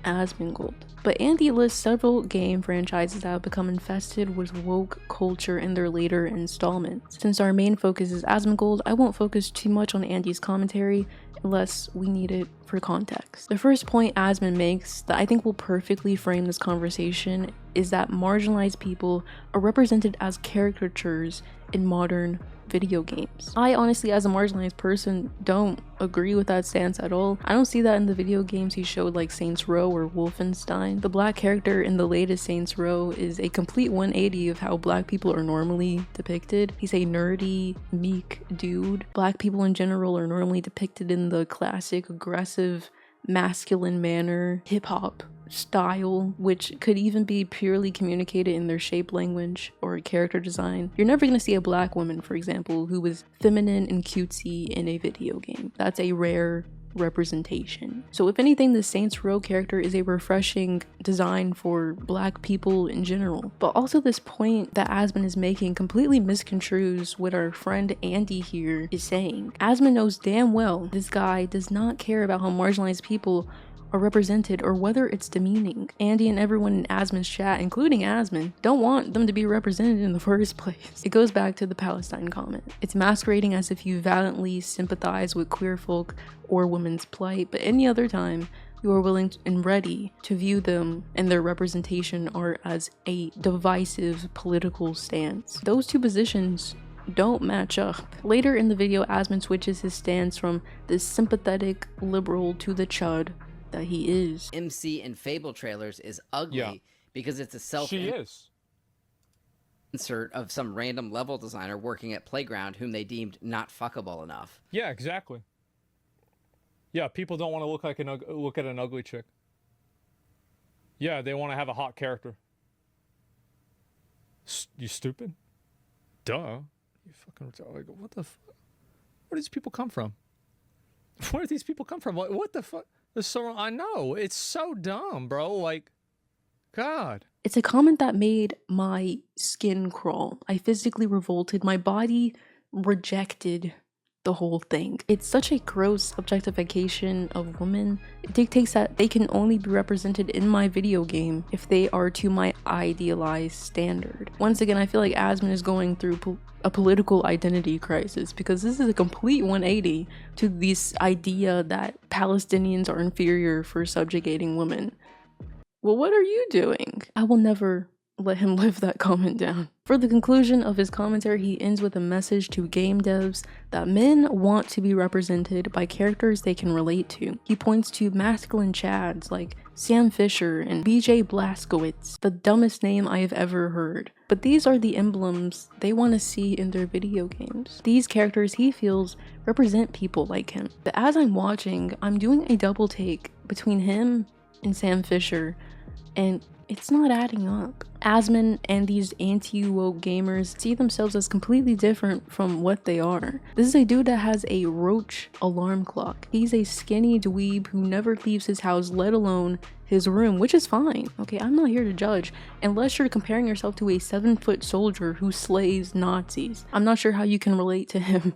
Asmongold. But Andy lists several game franchises that have become infested with woke culture in their later installments. Since our main focus is Asmongold, I won't focus too much on Andy's commentary unless we need it for context. The first point Asmon makes that I think will perfectly frame this conversation is that marginalized people are represented as caricatures in modern video games. I honestly, as a marginalized person, don't agree with that stance at all. I don't see that in the video games he showed like Saints Row or Wolfenstein. The black character in the latest Saints Row is a complete 180 of how black people are normally depicted. He's a nerdy, meek dude. Black people in general are normally depicted in the classic aggressive, masculine manner, hip-hop style, which could even be purely communicated in their shape language or character design. You're never going to see a black woman, for example, who is feminine and cutesy in a video game. That's a rare representation. So if anything, the Saints Row character is a refreshing design for black people in general. But also this point that Asmon is making completely misconstrues what our friend Andy here is saying. Asmon knows damn well this guy does not care about how marginalized people are represented or whether it's demeaning. Andy and everyone in Asmon's chat, including Asmon, don't want them to be represented in the first place. It goes back to the Palestine comment. It's masquerading as if you valiantly sympathize with queer folk or women's plight, but any other time you are willing and ready to view them and their representation are as a divisive political stance. Those two positions don't match up. Later in the video, Asmon switches his stance from the sympathetic liberal to the chud that he is. MC in Fable trailers is ugly because it's a self insert of some random level designer working at Playground whom they deemed not fuckable enough. Yeah, exactly. Yeah, people don't want to look at an ugly chick. Yeah, they want to have a hot character. You stupid? Duh. You fucking like, what the fuck? Where do these people come from? Where do these people come from? What the fuck? So I know it's so dumb, bro. Like, God. It's a comment that made my skin crawl. I physically revolted. My body rejected the whole thing. It's such a gross objectification of women. It dictates that they can only be represented in my video game if they are to my idealized standard. Once again, I feel like Asmon is going through a political identity crisis, because this is a complete 180 to this idea that Palestinians are inferior for subjugating women. Well, what are you doing? I will never let him live that comment down. For the conclusion of his commentary, he ends with a message to game devs that men want to be represented by characters they can relate to. He points to masculine chads like Sam Fisher and BJ Blazkowicz, the dumbest name I have ever heard. But these are the emblems they want to see in their video games. These characters, he feels, represent people like him. But as I'm watching, I'm doing a double take between him and Sam Fisher, and it's not adding up. Asmon and these anti-woke gamers see themselves as completely different from what they are. This is a dude that has a roach alarm clock. He's a skinny dweeb who never leaves his house, let alone his room, which is fine. Okay, I'm not here to judge, unless you're comparing yourself to a 7-foot soldier who slays Nazis. I'm not sure how you can relate to him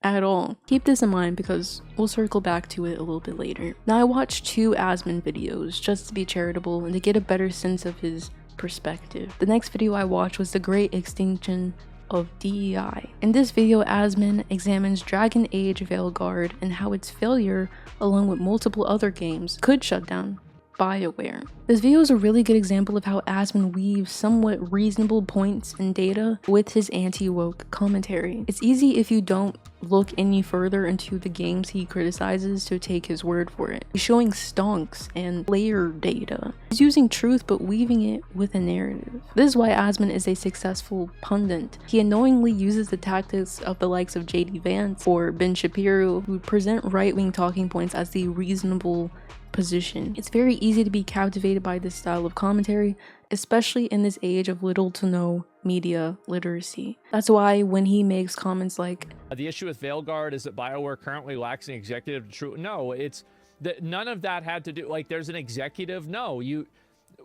at all. Keep this in mind because we'll circle back to it a little bit later. Now, I watched 2 Asmon videos just to be charitable and to get a better sense of his perspective. The next video I watched was the Great Extinction of DEI. In this video, Asmon examines Dragon Age Veilguard and how its failure, along with multiple other games, could shut down BioWare. This video is a really good example of how Asmon weaves somewhat reasonable points and data with his anti-woke commentary. It's easy if you don't look any further into the games he criticizes to take his word for it. He's showing stonks and layer data. He's using truth but weaving it with a narrative. This is why Asmon is a successful pundit. He unknowingly uses the tactics of the likes of JD Vance or Ben Shapiro, who present right-wing talking points as the reasonable position. It's very easy to be captivated by this style of commentary, especially in this age of little to no media literacy. That's why when he makes comments like, the issue with Veilguard is that BioWare currently lacks an executive no, it's that none of that had to do, like, there's an executive, no,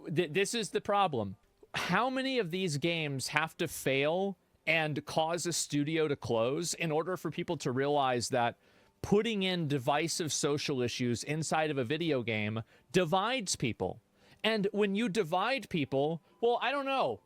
this is the problem. How many of these games have to fail and cause a studio to close in order for people to realize that putting in divisive social issues inside of a video game divides people? And when you divide people, well, I don't know.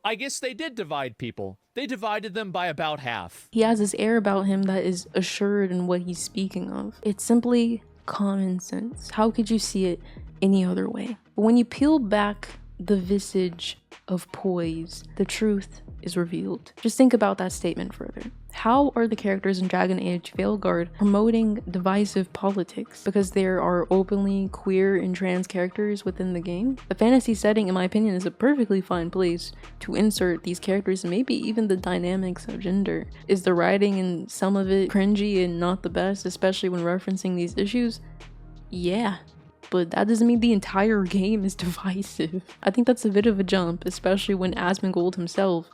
I guess they did divide people. They divided them by about half. He has this air about him that is assured in what he's speaking of. It's simply common sense. How could you see it any other way? But when you peel back the visage of poise, the truth is revealed. Just think about that statement further. How are the characters in Dragon Age Veilguard promoting divisive politics? Because there are openly queer and trans characters within the game? The fantasy setting, in my opinion, is a perfectly fine place to insert these characters and maybe even the dynamics of gender. Is the writing in some of it cringy and not the best, especially when referencing these issues? Yeah. But that doesn't mean the entire game is divisive. I think that's a bit of a jump, especially when Asmongold himself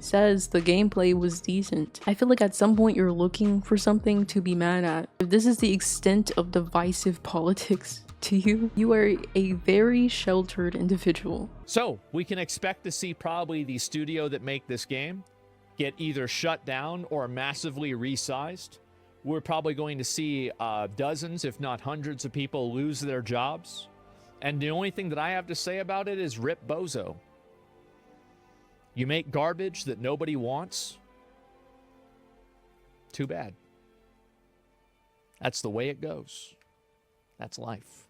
says the gameplay was decent. I feel like at some point you're looking for something to be mad at. If this is the extent of divisive politics to you, you are a very sheltered individual. So we can expect to see probably the studio that make this game get either shut down or massively resized. We're probably going to see dozens, if not hundreds of people lose their jobs. And the only thing that I have to say about it is rip bozo. You make garbage that nobody wants? Too bad. That's the way it goes. That's life.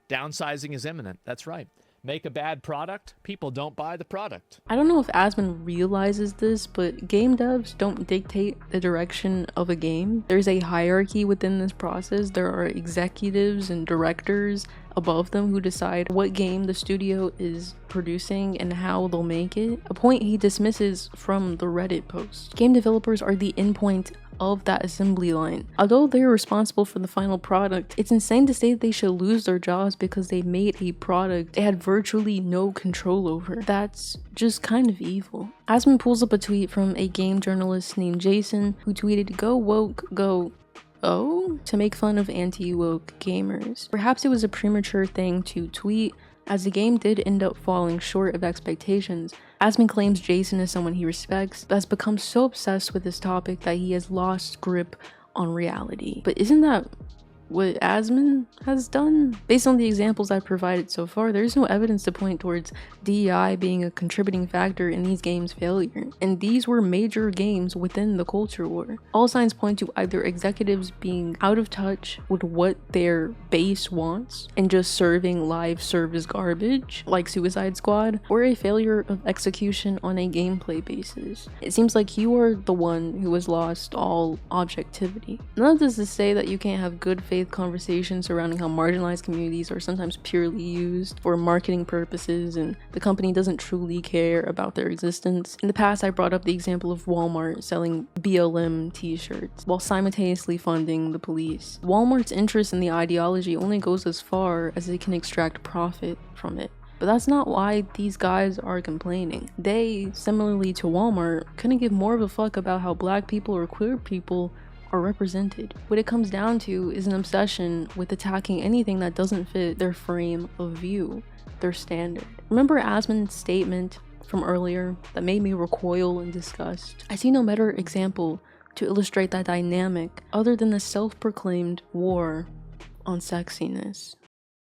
Downsizing is imminent. That's right. Make a bad product, people don't buy the product. I don't know if Asmon realizes this, but game devs don't dictate the direction of a game. There's a hierarchy within this process. There are executives and directors above them who decide what game the studio is producing and how they'll make it, a point he dismisses from the Reddit post. Game developers are the endpoint of that assembly line. Although they're responsible for the final product, it's insane to say that they should lose their jobs because they made a product they had virtually no control over. That's just kind of evil. Asmon pulls up a tweet from a game journalist named Jason who tweeted, "Go woke, go to make fun of anti-woke gamers." Perhaps it was a premature thing to tweet, as the game did end up falling short of expectations. Asmon claims Jason is someone he respects, but has become so obsessed with this topic that he has lost grip on reality. But isn't that what Asmon has done? Based on the examples I've provided so far, there's no evidence to point towards DEI being a contributing factor in these games' failure. And these were major games within the culture war. All signs point to either executives being out of touch with what their base wants and just serving live service garbage like Suicide Squad, or a failure of execution on a gameplay basis. It seems like you are the one who has lost all objectivity. None of this is to say that you can't have good faith conversations surrounding how marginalized communities are sometimes purely used for marketing purposes and the company doesn't truly care about their existence. In the past, I brought up the example of Walmart selling BLM t-shirts while simultaneously funding the police. Walmart's interest in the ideology only goes as far as it can extract profit from it. But that's not why these guys are complaining. They, similarly to Walmart, couldn't give more of a fuck about how black people or queer people are represented. What it comes down to is an obsession with attacking anything that doesn't fit their frame of view, their standard. Remember Asmon's statement from earlier that made me recoil in disgust? I see no better example to illustrate that dynamic other than the self-proclaimed war on sexiness.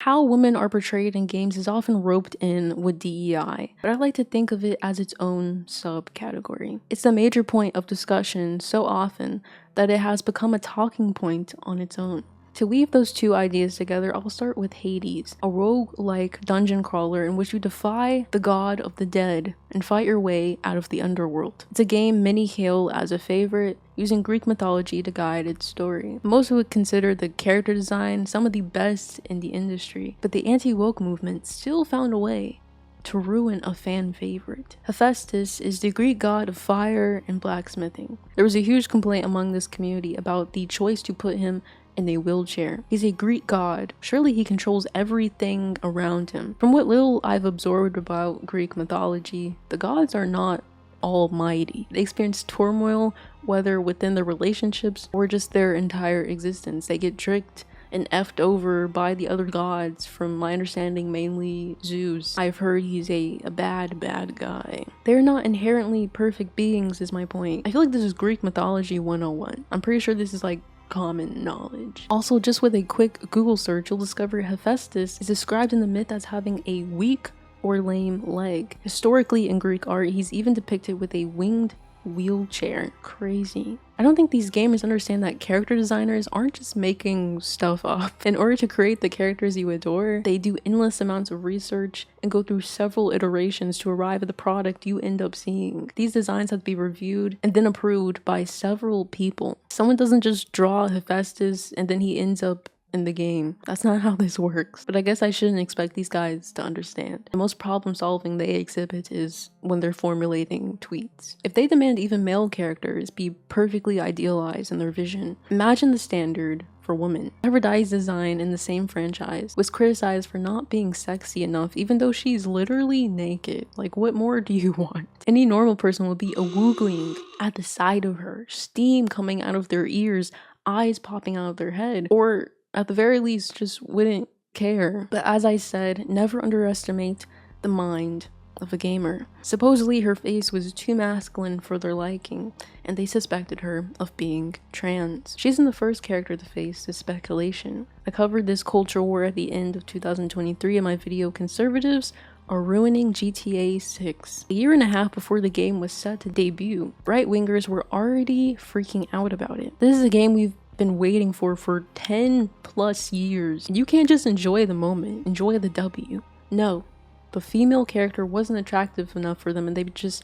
How women are portrayed in games is often roped in with DEI, but I like to think of it as its own subcategory. It's a major point of discussion so often that it has become a talking point on its own. To weave those two ideas together, I'll start with Hades, a rogue-like dungeon crawler in which you defy the god of the dead and fight your way out of the underworld. It's a game many hail as a favorite, using Greek mythology to guide its story. Most would consider the character design some of the best in the industry, but the anti-woke movement still found a way to ruin a fan favorite. Hephaestus is the Greek god of fire and blacksmithing. There was a huge complaint among this community about the choice to put him in a wheelchair. He's a Greek god. Surely he controls everything around him. From what little I've absorbed about Greek mythology, the gods are not almighty. They experience turmoil, whether within their relationships or just their entire existence. They get tricked and effed over by the other gods, from my understanding mainly Zeus. I've heard he's a bad guy. They're not inherently perfect beings is my point. I feel like this is Greek mythology 101. I'm pretty sure this is like common knowledge. Also, just with a quick Google search, you'll discover Hephaestus is described in the myth as having a weak or lame leg. Historically in Greek art, he's even depicted with a winged wheelchair. Crazy. I don't think these gamers understand that character designers aren't just making stuff up. In order to create the characters you adore, they do endless amounts of research and go through several iterations to arrive at the product you end up seeing. These designs have to be reviewed and then approved by several people. Someone doesn't just draw Hephaestus and then he ends up in the game. That's not how this works. But I guess I shouldn't expect these guys to understand. The most problem solving they exhibit is when they're formulating tweets. If they demand even male characters be perfectly idealized in their vision, imagine the standard for women. Aphrodite's design in the same franchise was criticized for not being sexy enough, even though she's literally naked. Like, what more do you want? Any normal person would be oogling at the side of her, steam coming out of their ears, eyes popping out of their head, or at the very least just wouldn't care. But as I said, never underestimate the mind of a gamer. Supposedly her face was too masculine for their liking, and they suspected her of being trans. She isn't the first character to face this speculation. I covered this culture war at the end of 2023 in my video Conservatives Are Ruining GTA 6. A year and a half before the game was set to debut, right-wingers were already freaking out about it. This is a game we've been waiting for 10 plus years. You can't just enjoy the moment, enjoy the W. No, the female character wasn't attractive enough for them and they just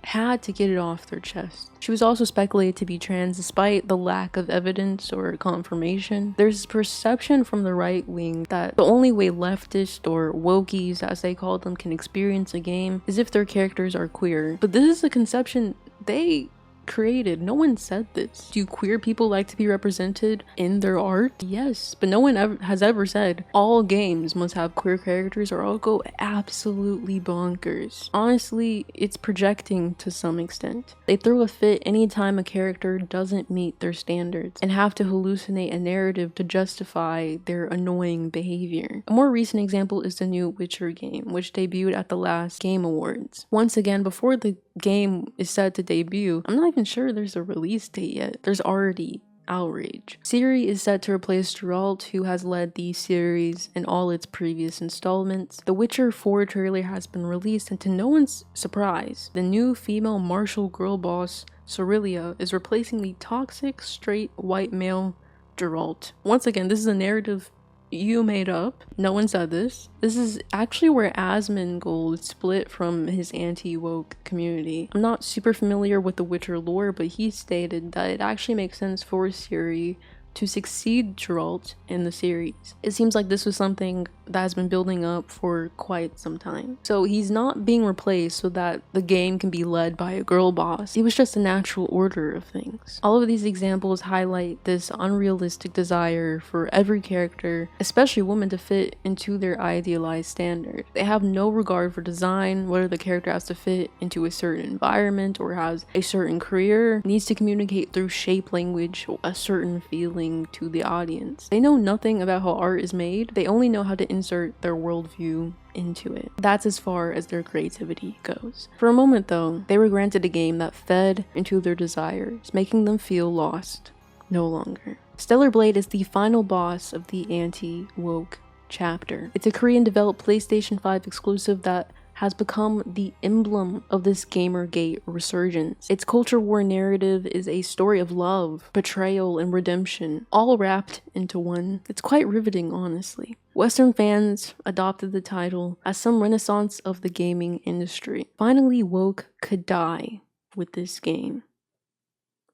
had to get it off their chest. She was also speculated to be trans despite the lack of evidence or confirmation. There's perception from the right wing that the only way leftists or wokies, as they call them, can experience a game is if their characters are queer. But this is a conception they created. No one said this. Do queer people like to be represented in their art? Yes, but no one has ever said all games must have queer characters or I'll go absolutely bonkers. Honestly, it's projecting to some extent. They throw a fit anytime a character doesn't meet their standards and have to hallucinate a narrative to justify their annoying behavior. A more recent example is the new Witcher game, which debuted at the last Game Awards. Once again, before the game is set to debut, I'm not even sure there's a release date yet. There's already outrage. Ciri is set to replace Geralt, who has led the series in all its previous installments. The Witcher 4 trailer has been released, and to no one's surprise, the new female martial girl boss, Cirilia, is replacing the toxic, straight, white male Geralt. Once again, this is a narrative you made up. No one said this. This is actually where Asmongold split from his anti-woke community. I'm not super familiar with the Witcher lore, but he stated that it actually makes sense for Ciri to succeed Geralt in the series. It seems like this was something that has been building up for quite some time. So he's not being replaced so that the game can be led by a girl boss. It was just a natural order of things. All of these examples highlight this unrealistic desire for every character, especially women, to fit into their idealized standard. They have no regard for design, whether the character has to fit into a certain environment or has a certain career, needs to communicate through shape language or a certain feeling to the audience. They know nothing about how art is made. They only know how to insert their worldview into it. That's as far as their creativity goes. For a moment though, they were granted a game that fed into their desires, making them feel lost no longer. Stellar Blade is the final boss of the anti-woke chapter. It's a Korean developed PlayStation 5 exclusive that has become the emblem of this Gamergate resurgence. Its culture war narrative is a story of love, betrayal, and redemption, all wrapped into one. It's quite riveting, honestly. Western fans adopted the title as some renaissance of the gaming industry. Finally, woke could die with this game.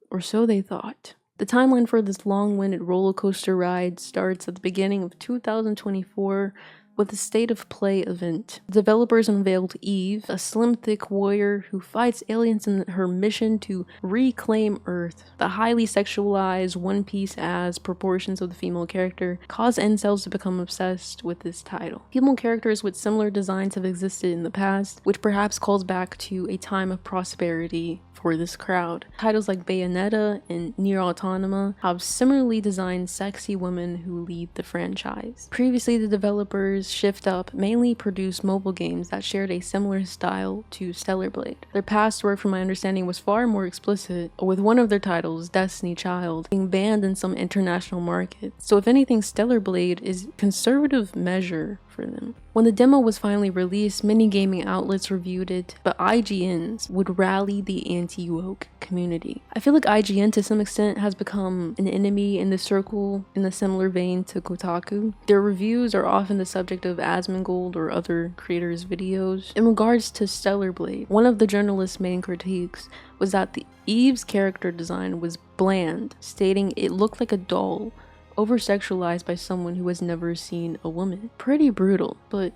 Or so they thought. The timeline for this long-winded roller coaster ride starts at the beginning of 2024 with a State of Play event. Developers unveiled Eve, a slim, thick warrior who fights aliens in her mission to reclaim Earth. The highly sexualized, one-piece-ass proportions of the female character cause incels to become obsessed with this title. Female characters with similar designs have existed in the past, which perhaps calls back to a time of prosperity for this crowd. Titles like Bayonetta and Nier Automata have similarly designed sexy women who lead the franchise. Previously, the developers Shift Up mainly produced mobile games that shared a similar style to Stellar Blade. Their past work, from my understanding, was far more explicit, with one of their titles, Destiny Child, being banned in some international markets. So if anything, Stellar Blade is a conservative measure for them. When the demo was finally released, many gaming outlets reviewed it, but IGNs would rally the anti-woke community. I feel like IGN to some extent has become an enemy in the circle in a similar vein to Kotaku. Their reviews are often the subject of Asmongold or other creators' videos. In regards to Stellar Blade, one of the journalist's main critiques was that the Eve's character design was bland, stating it looked like a doll over-sexualized by someone who has never seen a woman. Pretty brutal, but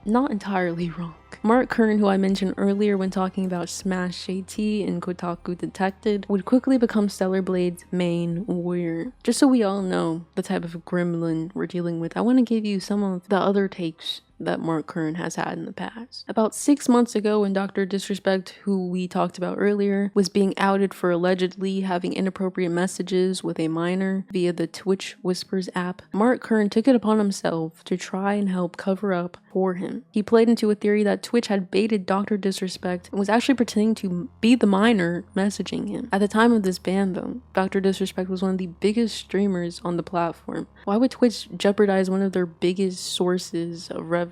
not entirely wrong. Mark Kern, who I mentioned earlier when talking about Smash JT and Kotaku Detected, would quickly become Stellar Blade's main warrior. Just so we all know the type of gremlin we're dealing with, I want to give you some of the other takes that Mark Kern has had in the past. About 6 months ago, when Dr. Disrespect, who we talked about earlier, was being outed for allegedly having inappropriate messages with a minor via the Twitch Whispers app, Mark Kern took it upon himself to try and help cover up for him. He played into a theory that Twitch had baited Dr. Disrespect and was actually pretending to be the minor messaging him. At the time of this ban though, Dr. Disrespect was one of the biggest streamers on the platform. Why would Twitch jeopardize one of their biggest sources of revenue?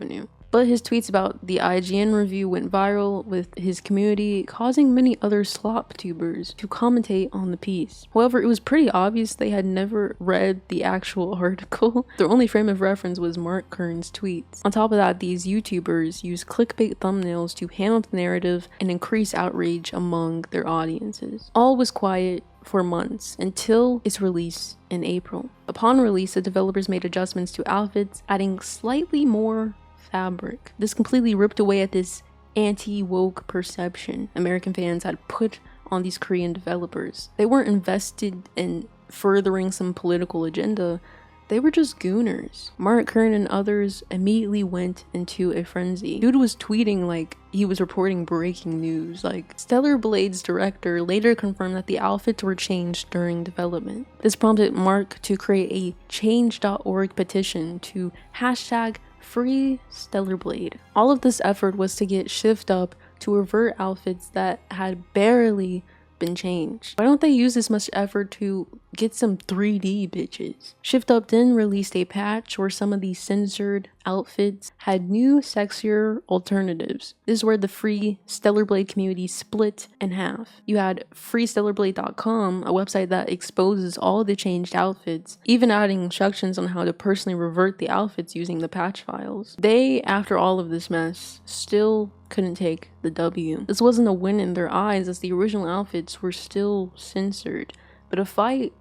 But his tweets about the IGN review went viral with his community, causing many other slop tubers to commentate on the piece. However, it was pretty obvious they had never read the actual article. Their only frame of reference was Mark Kern's tweets. On top of that, these YouTubers use clickbait thumbnails to handle the narrative and increase outrage among their audiences. All was quiet for months until its release in April. Upon release, the developers made adjustments to outfits, adding slightly more fabric. This completely ripped away at this anti-woke perception American fans had put on these Korean developers. They weren't invested in furthering some political agenda. They were just gooners. Mark Kern and others immediately went into a frenzy. Dude was tweeting like he was reporting breaking news. Like, Stellar Blade's director later confirmed that the outfits were changed during development. This prompted Mark to create a change.org petition to hashtag Free Stellar Blade. All of this effort was to get Shift Up to revert outfits that had barely been changed. Why don't they use this much effort to get some 3D bitches? Shift Up then released a patch where some of these censored outfits had new, sexier alternatives. This is where the Free Stellar Blade community split in half. You had freestellarblade.com, a website that exposes all the changed outfits, even adding instructions on how to personally revert the outfits using the patch files. They, after all of this mess, still couldn't take the W. This wasn't a win in their eyes, as the original outfits were still censored, but a fight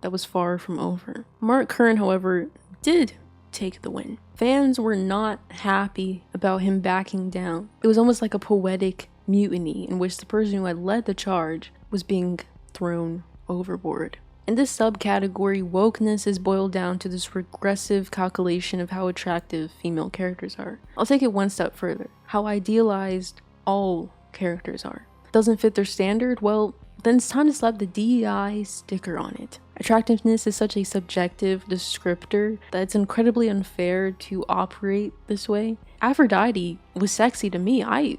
that was far from over. Mark Kern, however, did take the win. Fans were not happy about him backing down. It was almost like a poetic mutiny in which the person who had led the charge was being thrown overboard. In this subcategory, wokeness is boiled down to this regressive calculation of how attractive female characters are. I'll take it one step further. How idealized all characters are. Doesn't fit their standard? Well, then it's time to slap the DEI sticker on it. Attractiveness is such a subjective descriptor that it's incredibly unfair to operate this way. Aphrodite was sexy to me. I,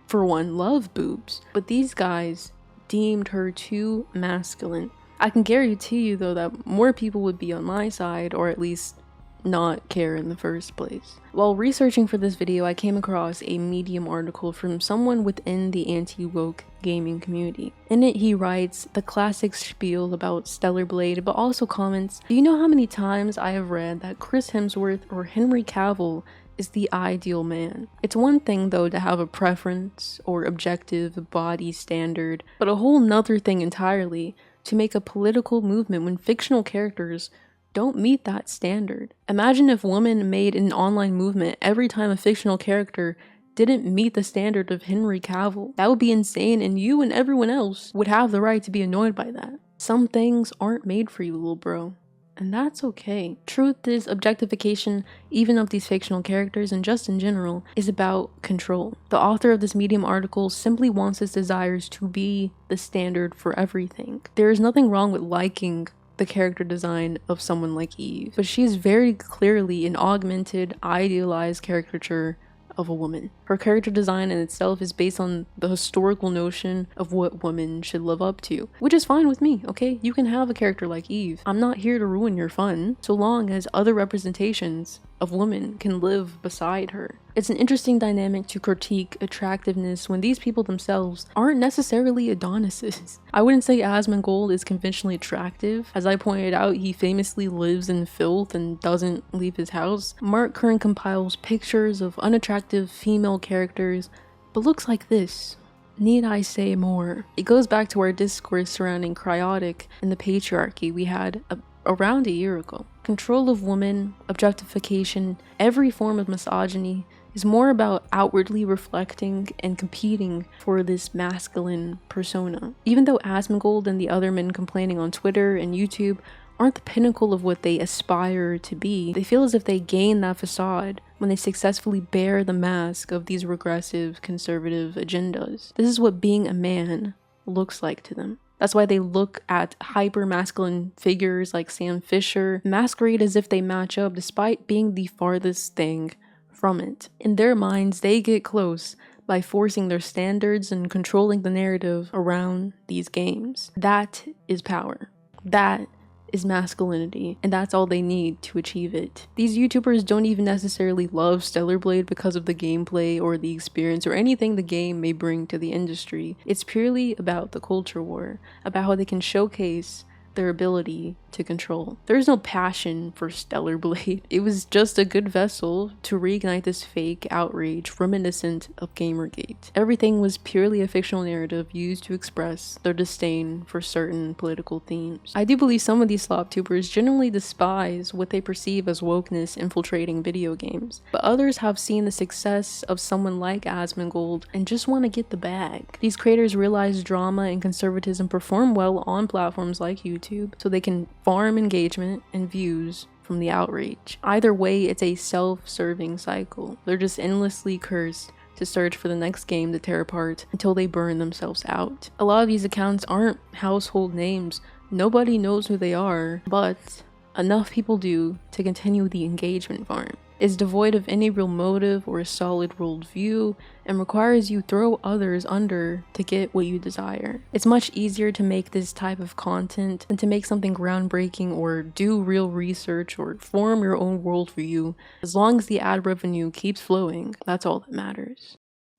for one, love boobs. But these guys deemed her too masculine. I can guarantee you, though, that more people would be on my side, or at least not care in the first place. While researching for this video, I came across a Medium article from someone within the anti-woke gaming community. In it, he writes the classic spiel about Stellar Blade, but also comments, "Do you know how many times I have read that Chris Hemsworth or Henry Cavill is the ideal man? It's one thing, though, to have a preference or objective body standard, but a whole nother thing entirely to make a political movement when fictional characters don't meet that standard. Imagine if women made an online movement every time a fictional character didn't meet the standard of Henry Cavill. That would be insane, and you and everyone else would have the right to be annoyed by that. Some things aren't made for you, little bro. And that's okay. Truth is, objectification, even of these fictional characters and just in general, is about control. The author of this Medium article simply wants his desires to be the standard for everything. There is nothing wrong with liking the character design of someone like Eve, but she is very clearly an augmented, idealized caricature of a woman. Her character design in itself is based on the historical notion of what women should live up to, which is fine with me, okay? You can have a character like Eve. I'm not here to ruin your fun, so long as other representations of women can live beside her. It's an interesting dynamic to critique attractiveness when these people themselves aren't necessarily Adonises. I wouldn't say Asmongold is conventionally attractive. As I pointed out, he famously lives in filth and doesn't leave his house. Mark Kern compiles pictures of unattractive female characters, but looks like this. Need I say more? It goes back to our discourse surrounding cryotic and the patriarchy we had around a year ago. Control of women, objectification, every form of misogyny is more about outwardly reflecting and competing for this masculine persona. Even though Asmongold and the other men complaining on Twitter and YouTube aren't the pinnacle of what they aspire to be, they feel as if they gain that facade when they successfully bear the mask of these regressive, conservative agendas. This is what being a man looks like to them. That's why they look at hyper-masculine figures like Sam Fisher, masquerade as if they match up despite being the farthest thing from it. In their minds, they get close by forcing their standards and controlling the narrative around these games. That is power. That is masculinity, and that's all they need to achieve it. These YouTubers don't even necessarily love Stellar Blade because of the gameplay or the experience or anything the game may bring to the industry. It's purely about the culture war, about how they can showcase their ability to control. There is no passion for Stellar Blade. It was just a good vessel to reignite this fake outrage reminiscent of Gamergate. Everything was purely a fictional narrative used to express their disdain for certain political themes. I do believe some of these slop-tubers genuinely despise what they perceive as wokeness infiltrating video games, but others have seen the success of someone like Asmongold and just want to get the bag. These creators realize drama and conservatism perform well on platforms like YouTube, so they can farm engagement and views from the outrage. Either way, it's a self-serving cycle. They're just endlessly cursed to search for the next game to tear apart until they burn themselves out. A lot of these accounts aren't household names. Nobody knows who they are, but enough people do to continue the engagement farm. It's devoid of any real motive or a solid worldview and requires you throw others under to get what you desire. It's much easier to make this type of content than to make something groundbreaking or do real research or form your own worldview. As long as the ad revenue keeps flowing, that's all that matters.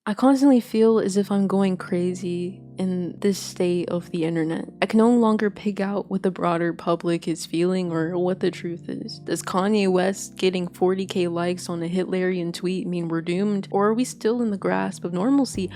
I constantly feel as if I'm going crazy in this state of the internet. I can no longer pick out what the broader public is feeling or what the truth is. Does Kanye West getting 40k likes on a Hitlerian tweet mean we're doomed? Or are we still in the grasp of normalcy?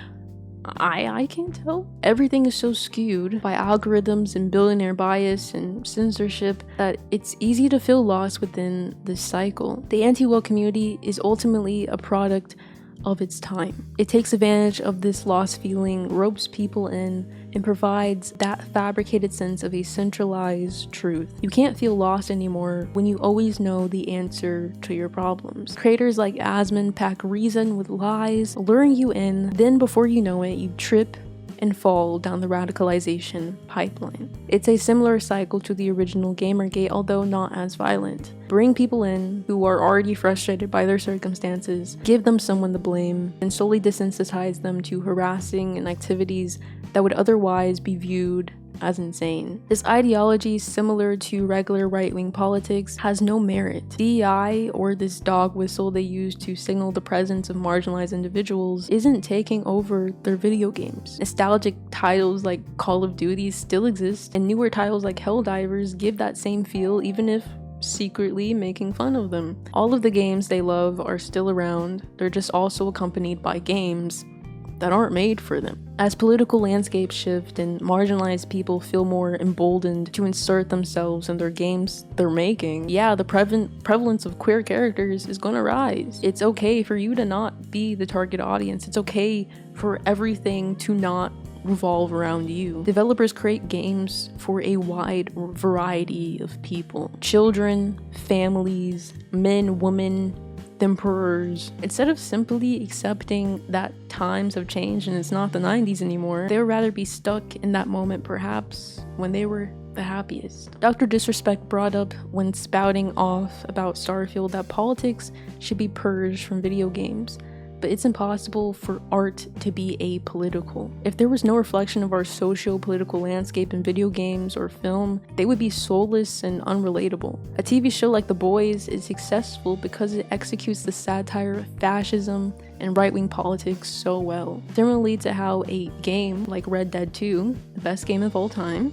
I can't tell. Everything is so skewed by algorithms and billionaire bias and censorship that it's easy to feel lost within this cycle. The anti-woke community is ultimately a product of its time. It takes advantage of this lost feeling, ropes people in, and provides that fabricated sense of a centralized truth. You can't feel lost anymore when you always know the answer to your problems. Creators like Asmon pack reason with lies, luring you in, then before you know it, you trip and fall down the radicalization pipeline. It's a similar cycle to the original Gamergate, although not as violent. Bring people in who are already frustrated by their circumstances, give them someone to blame, and slowly desensitize them to harassing and activities that would otherwise be viewed as insane. This ideology, similar to regular right-wing politics, has no merit. DEI, or this dog whistle they use to signal the presence of marginalized individuals, isn't taking over their video games. Nostalgic titles like Call of Duty still exist, and newer titles like Helldivers give that same feel, even if secretly making fun of them. All of the games they love are still around. They're just also accompanied by games that aren't made for them. As political landscapes shift and marginalized people feel more emboldened to insert themselves in their games they're making, yeah, the prevalence of queer characters is gonna rise. It's okay for you to not be the target audience. It's okay for everything to not revolve around you. Developers create games for a wide variety of people. Children, families, men, women, emperors. Instead of simply accepting that times have changed and it's not the 90s anymore, they would rather be stuck in that moment, perhaps when they were the happiest. Dr. Disrespect brought up when spouting off about Starfield that politics should be purged from video games, but it's impossible for art to be apolitical. If there was no reflection of our socio-political landscape in video games or film, they would be soulless and unrelatable. A TV show like The Boys is successful because it executes the satire of fascism and right-wing politics so well. Similarly to how a game like Red Dead 2, the best game of all time,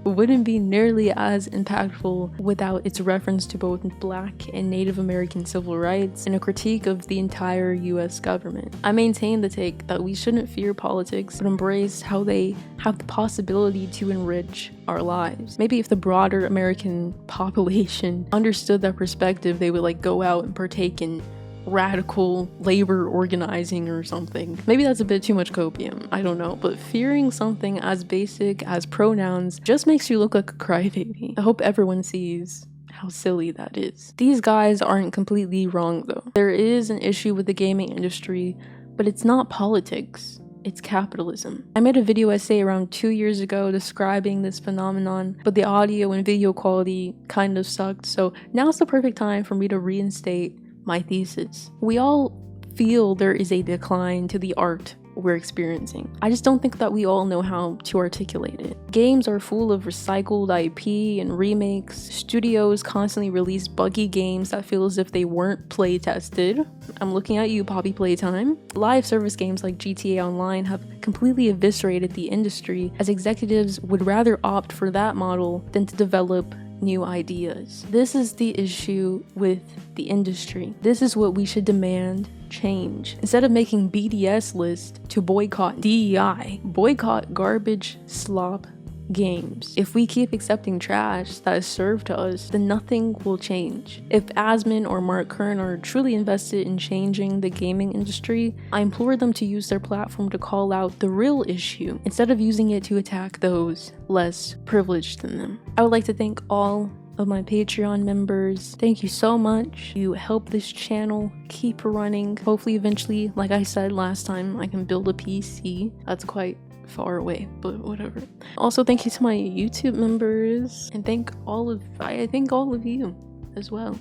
wouldn't be nearly as impactful without its reference to both Black and Native American civil rights and a critique of the entire US government. I maintain the take that we shouldn't fear politics, but embrace how they have the possibility to enrich our lives. Maybe if the broader American population understood that perspective, they would go out and partake in radical labor organizing or something. Maybe that's a bit too much copium, I don't know, but fearing something as basic as pronouns just makes you look like a crybaby. I hope everyone sees how silly that is. These guys aren't completely wrong though. There is an issue with the gaming industry, but it's not politics. It's capitalism. I made a video essay around 2 years ago describing this phenomenon, but the audio and video quality kind of sucked, so now's the perfect time for me to reinstate my thesis. We all feel there is a decline to the art we're experiencing. I just don't think that we all know how to articulate it. Games are full of recycled IP and remakes. Studios constantly release buggy games that feel as if they weren't play tested. I'm looking at you, Poppy Playtime. Live service games like GTA Online have completely eviscerated the industry, as executives would rather opt for that model than to develop new ideas. This is the issue with the industry. This is what we should demand change. Instead of making BDS lists to boycott DEI, boycott garbage slop games. If we keep accepting trash that is served to us, then nothing will change. If Asmon or Mark Kern are truly invested in changing the gaming industry, I implore them to use their platform to call out the real issue instead of using it to attack those less privileged than them. I would like to thank all of my Patreon members. Thank you so much. You help this channel keep running. Hopefully eventually, like I said last time, I can build a PC. That's quite far away, but whatever. Also, thank you to my YouTube members, and I thank all of you as well.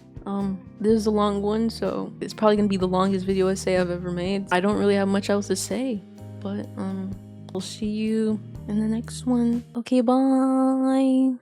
This is a long one, so it's probably gonna be the longest video essay I've ever made. I don't really have much else to say, but we'll see you in the next one. Okay, bye.